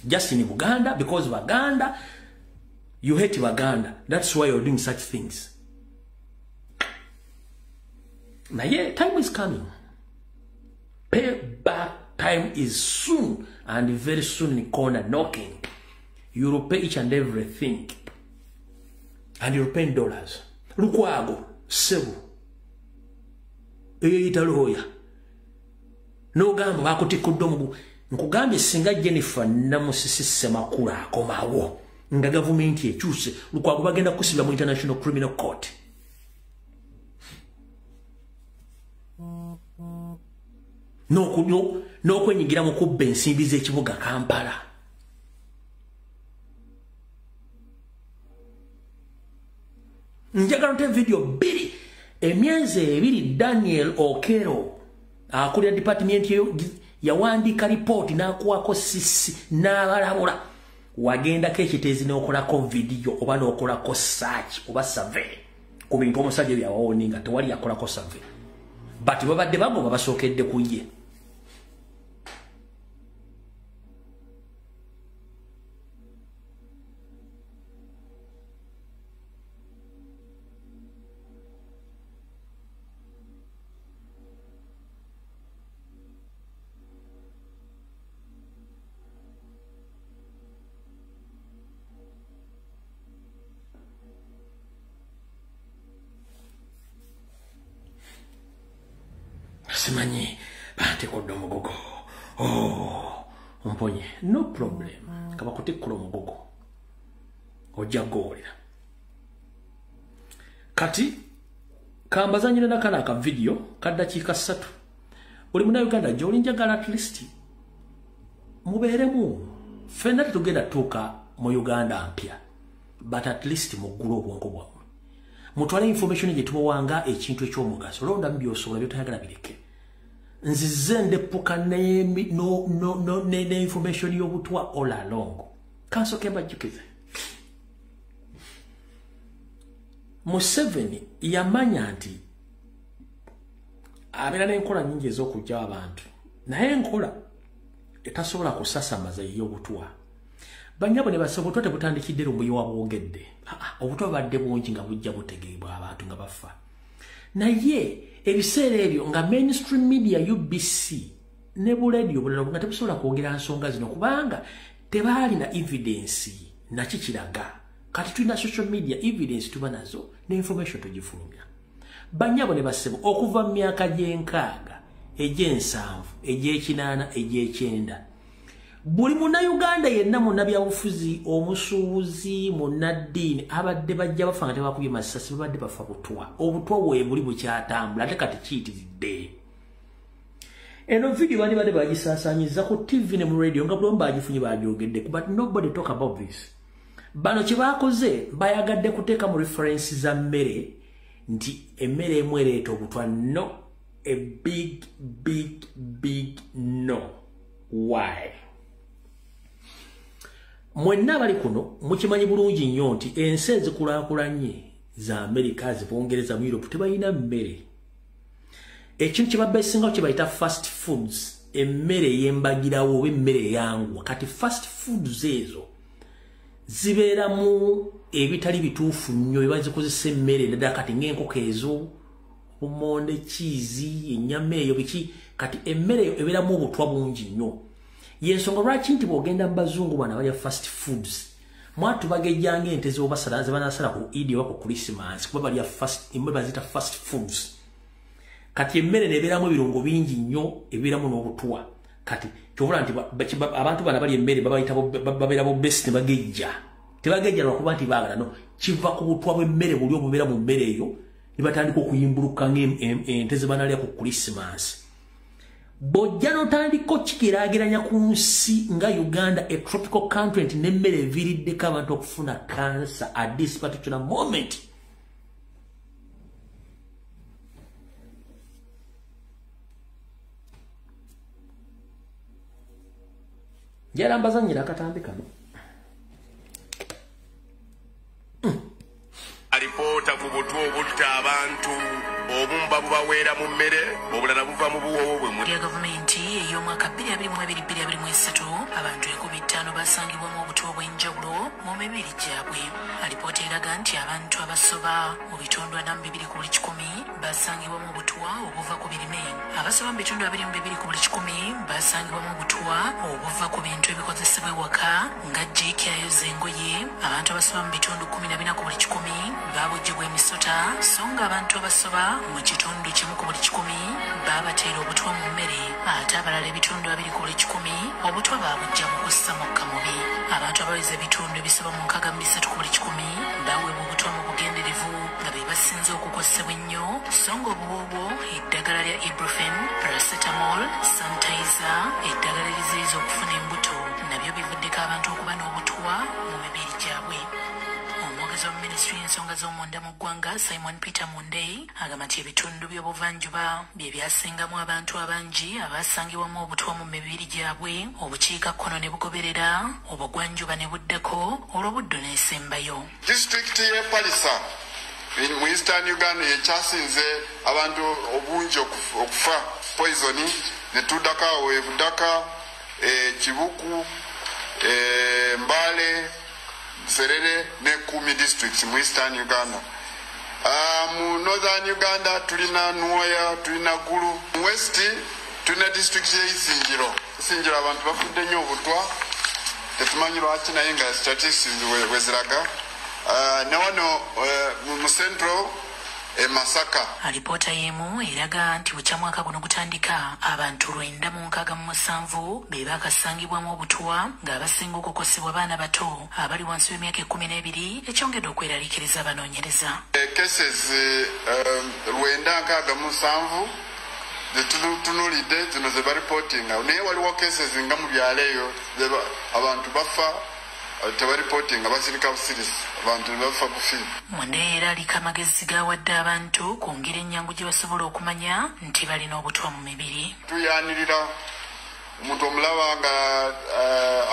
Just in Uganda, because of Uganda, you hate Uganda. That's why you're doing such things. Now, yeah, time is coming. Payback time is soon, and very soon in corner knocking. You will pay each and everything. And you'll pay dollars. Lukwago, Sebu. Italoya. No gamba bakutikudomu. Nkugambye singa Jennifer namusisi semakula akomawo. Nga government ekyuse Lukwago bagenda kusibira mu International Criminal Court. No kwenyigira mu kubba ensimbi z'ekibuga Kampala. Njagala nte video biri emyezi ebiri Daniel Okero akulira department yawandika report n'akuwako sisi n'abalabula wagenda Ekitezi n'okolako video oba n'okolako search oba survey ku bintu omusajja byawawoninga tewali yakolako survey. But babadde bagoba basookedde ku ye. simanyi bantekodde omugogo omponye no problem kaba kutikula omugogo ojja gwowulira kati kambazanyira nakana aka video kaddakiika 3 oli muna Uganda gy'oli njagala at least mubeeremu ffenna tetugenda tuuka mu Uganda mpya but at least muggula obwongo bwammwe mutwale information gye tubawanga ekintu ekyomugaso londa mu byosobola byotayagala bireke nzize ndeppuka ne information y'obutwa all along kansoke mbajjukize Museveni yamanya nti abeera n'enkola nnyingi ez'okujja abantu naye enkola etasobola kusasamaza y'obutwa banyabo ne basaba obutwa tebutandikidde lumbuyo wabwogedde obutwa badde bungi nga bujja butegeebwa abantu nga bafa naye ebiseera ebyo nga mainstream media UBC ne buledio bulala nga tebusobola kwogera nsonga zino kubanga tebaalina evidence nakikiraga kati tulina social media evidence tuba nazo ne information tugifulumya banyabo ne basebo okuva mu myaka gy'enkaaga egy'ensanvu egy'ekinaana egy'ekyenda buli munnayuganda yenna munnabyabufuzi omusuubuzi munnaddiini abadde bajja bafa nga tebakubye masasi babadde bafa butwa obutwa weebuli bukyatambula ate kati kiyitiridde eno video bandi badde bagisaasaanyiza ku TV ne mu radio nga buli bagifunye bagyogedde but nobody talk about this bano kye baakoze bayagadde kuteeka mu referensi za mmere nti emmere emu ereeta obutwa no a big no why mwenna bali kuno mukimanyi bulungi nnyo nti ensi ezikulaakulanye za Amerika zibongereza mu Europe tebalina mmere ekintu kye babesingawo kye bayita fast foods emmere eyembagirawo oba emmere eyangwa kati fast foods ezo zibeeramu ebitali bituufu nnyo ebazikozesa emmere naddala kati ng'enkoko ezo obumonde kiizi ennyama eyo biki kati emmere eyo ebeeramu obutwa bungi nnyo yensonga lwaki nti bw'ogenda mu bazungu bana balya fast foods mwatu bagejjanga ente z'obasala zebanasala ku Idi oba ku Christmas kuba balya emmere bazita fast foods kati emmere nebeeramu ebirungo bingi nnyo ebeeramu n'obutwa kati kyobula nti abantu bana balya emmere babeera bo best ne bagejja tebagejja lwakuba nti baagala no kiva ku butwa bw'emmere buli obubeera mu mmere eyo ne batandika okuyimbuluka ng'ente zebanalya ku Christmas bojja notandika okikiraageranya ku nsi nga Uganda a tropical country nti n'emmere eviiriddeko abantu okufuna cancer at this particular moment njala mbazanyira akatambi kano alipoota ku butwa obutta abantu obumba bubaweera mu mmere obulala buva mu buwoowo bwe ya gavumenti ey'omwaka 2022-2023 abantu 15 basangibwamu obutwa obw'enjawulo mu mibiri gyabwe alipoota eraga nti abantu abasoba mu bitundu 2 ku buli 100 basangibwamu obutwa obuva ku birime abasoba mu bitundu 2 ku buli 100 basangibwamu obutwa obuva ku bintu ebikozesebwa ewaka nga jjiiki ayoza engoye abantu abasoba mu bitundu 14 ku buli 100 babujjibwa emisota so nga abantu abasoba mu kitundu kimu ku buli 10 babateera obutwa mu mmere ate abalala ebitundu 2 ku buli 10 obutwa babujja mu kussa mukka mubi abantu abaweza ebitundu ebisoba mu 63 ku buli 10 baweebwa obutwa mu bugenderevu nga be basinze okukozesebwa ennyo so nga obuwoobwo eddagala lya ibuprofen paracetamol sanitizer eddagala eriziyiza okufuna embuto nabyo bivuddeko abantu okuba n'obutwa mu mibiri gyabwe omwogezi wa minisitule y'ensonga z'omunda mu ggwanga Simon Peter Mundey agamba nti ebitundu by'obuvanjuba bye byasingamu abantu abangi abasangibwamu obutwa mu mibiri gyabwe obukiikakkono ne bugoberera obugwanjuba ne buddako olw'obuddo n'esembayo disitulikiti y'e Palisa mu Eastern Uganda yekyasinze abantu obungi okufa poisoni ne tuddako awo ebudaka Kibuku Mbale Serere ne Kumi districts mu Eastern Uganda. Mu Northern Uganda tulina Nwoya, tulina Gulu. Mu West tulina district y'Isingiro. Isingiro abantu bafudde nnyo obutwa. Tetumanyi lwaki naye nga statistics weziraga. Ne wano mu Central e Masaka. Alipoota y'emu eraga nti bukya mwaka guno gutandika abantu 967 be baakasangibwamu obutuwa ng'abasinga okukosebwa baana bato abali wansi w'emyaka 12 ekyongedde okweraliikiriza abanoonyereza. Cases 967 zetutunulidde zino ze baripotinga naye waliwo cases nga mu byalo eyo abantu bafa tebaripotinga basirika busirisi abantu bafa bufi. Mwende era aliko amagezi gawadde abantu ku ngeri ennyangu gye basobola okumanya nti balina obutuwa mu mibiri. Tuyanirira omuntu omulaba nga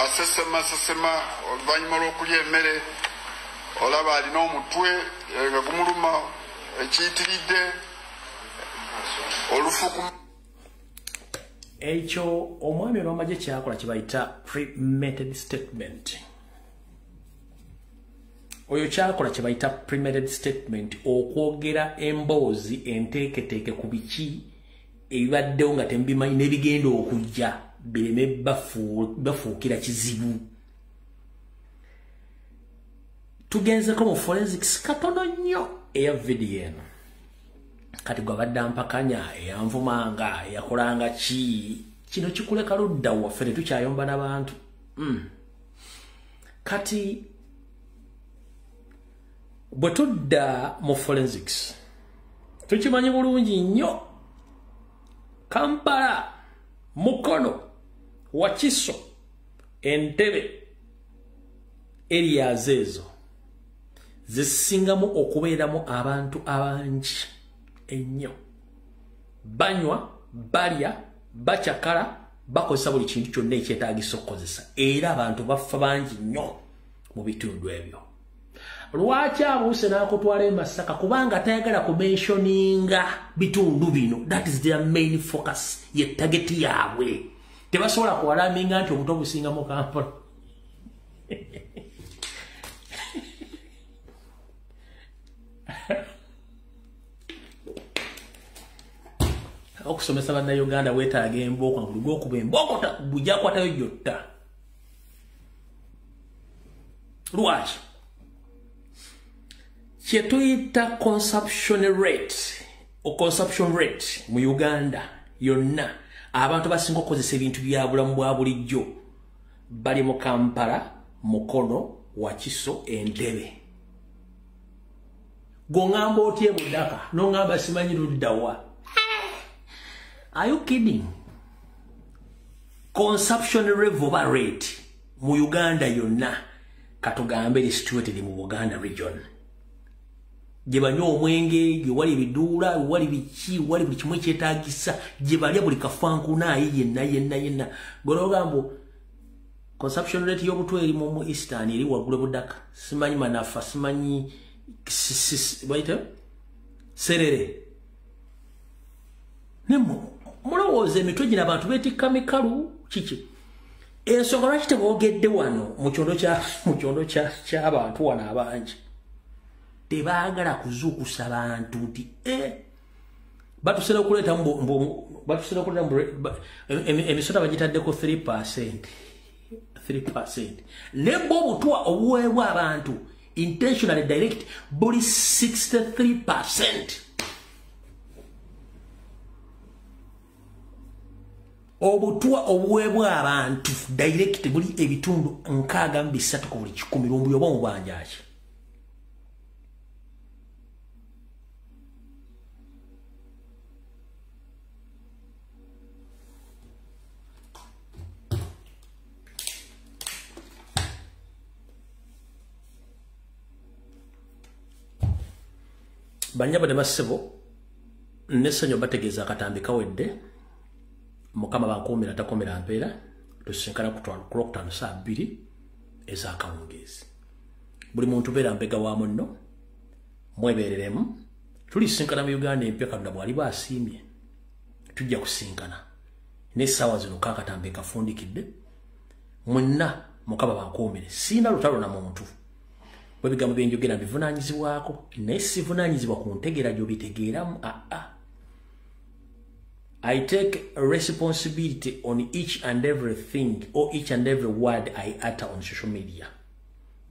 asesema oluvannyuma lw'okulya emmere olaba alina omutwe nga gumuluma ekiyitiridde olufuku. Ekyo omwami olw'amagye kyakola kye bayita premeditated statement. Oyo kyakola kye bayita premeditated statement, okwogera emboozi enteeketeeke ku biki ebibaddewo nga tembimanyi n'ebigenda okujja bireme bafuukira kizibu. Tugenzeko mu forensics katono nnyo eya video eno. Kati gwe abadde ampakanya eyanvumanga eyakolanga ki kino kikuleka ludda waffe tetukyayomba n'abantu. Kati bwe tudda mu forensics tukimanyi bulungi nnyo Kampala, Mukono, Wakiso, Entebbe areas ezo zisingamu okubeeramu abantu abangi ennyo. Banywa, balya, bakyakala, bakozesa buli kintu kyonna ekyetaagisa okukozesa era abantu bafa bangi nnyo mu bitundu ebyo. Lwaki abuuse n'akutwala e Masaka? Kubanga tayagala kumentioninga bitundu bino. That is their main focus, ye target yaabwe. Tebasobola kuwalaminga nti obuto businga mu Kampala. Okusomesa bannayuganda weetaaga embooko nga lugo okuba embooko bujja kwatayo gyotta. Lwaki? Kyetuyita consumption rate mu Uganda yonna abantu basinga okukozesa ebintu bya bulamu bwa bulijjo bali mu Kampala, Mukono, Wakiso, Entebbe. Gongamba otye budaka nongamba simanyi luddawa. Are you kidding? Consumption rate mu Uganda yonna katugambe is situated mu Buganda region. Gye banywa omwenge, gye wali ebiduula, wali biki, wali buli kimu ekyetaagisa, gye balya buli kafankunaayi yenna. Gologambo consumption rate y'obutwa eri mu Eastern eri waggulu budaka. Simanyi Manafa, simanyi bayita Serere. Mulowooza emitwe gino abantu beetikka mikalu kiki? Ensonga lwaki teboogedde wano mu kyondo ky'abantu wano abangi? Tebaagala kuzuukusa bantu nti batusera okuleeta emisota bagitaddeko 3%. Nebbo obutwa obuweebwa abantu intentionally direct buli 63%. Obutwa obuweebwa abantu direct buli ebitundu 63 ku buli 100 lumbu yoba mubanjaki. Banyaba de Masebo nessanyo bategeeza akatambi kawedde Mukama bankuumira takomera mpeera tusinkana ku Lokutaano saa 2 ez'akawungeezi. Buli muntu beera mbega wa munno mwebeereremu. Tulisinkana mu Uganda empya Katonda bw'ali baasiimye tujja kusinkana n'essaawa zino kaakatambi kafundikidde mwenna Mukama bankuumire sina lutalo na muntu. Webigambo byenjogera bivunaanyizibwako naye sivunaanyizibwa ku ntegeera gy'obitegeeramu. I take a responsibility on each and everything or each and every word I utter on social media.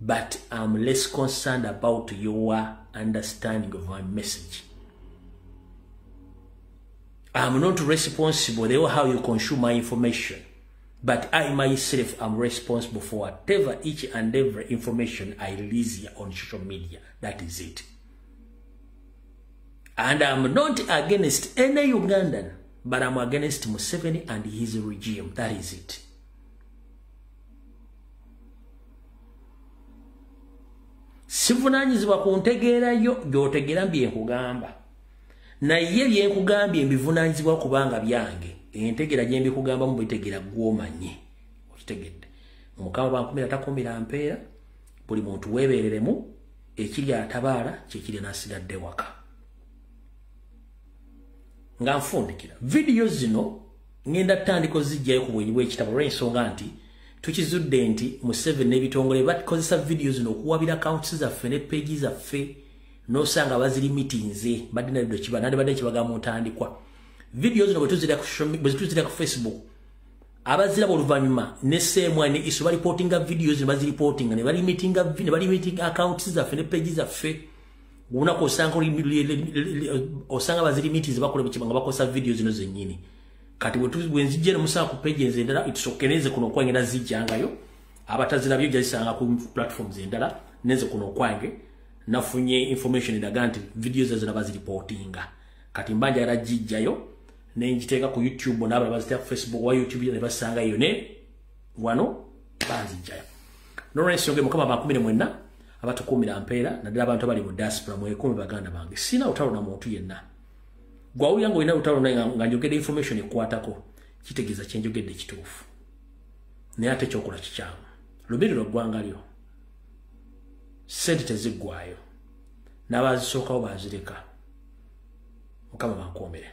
But I'm less concerned about your understanding of my message. I'm not responsible for how you consume my information. But I myself am responsible for whatever each and every information I release here on social media. That is it. And I'm not against any Ugandan, but I'm against Museveni and his regime. That is it. Sivunanyizibwa kuntegeerayo gy'otegeera byenkugamba. Naye byenkugambye mbivunanyizibwa kubanga byange. Entegeera gye mbikugamba mu bitegeera gw'omanye. Okitegedde. Mukama bankumira takumira mpeera. Buli muntu weebereremu ekiri atabaala kyekiri nasigadde waka. Nga nfundikira. Video zino ngenda tandiko zijjayo ku bwenyi bw'ekitabo olw'ensonga nti tukizudde nti Museveni n'ebitongole bakozesa video zino okuwabira accounts zaffe ne page zaffe n'osanga bazilimittinze badde na badde kibaga mu ntandikwa. Video zino bwe tuzira ku Facebook abaziraba oluvannyuma ne seemwa ne iso balipotinga videos zino baziripotinga ne balimitinga accounts zaffe ne page zaffe. Unako osanga bazilimittinze bakola bukibanga bakosa video zino zennyini. Kati bwenzijjera musaa ku page endala itusokeneze kuno okwange nazijjangayo abatazirabyo jazisanga ku platforms endala neze kuno okwange nafunye information eraga nti videos ezina baziripotinga. Kati mbanja yarajijjayo nenjiteeka ku YouTube n'abalala baziteeka ku Facebook wa YouTube ne basanga yo ne wano bazijjayo. N'olwensonga Mukama bakumire mwenna abatukumira mpeera naddala abantu abali mu diaspora mwekuume baganda bange. Sina utalo na muntu yenna. Gwa yango ina utalo nga njogedde information ekwatako kitegeeza kyenjogedde kituufu. Naye ate ekyokola kikyamu. Lubiriro ggwanga lyo. Sente teziggwayo. N'abazisookawo bazireka. Mukama bankuumire.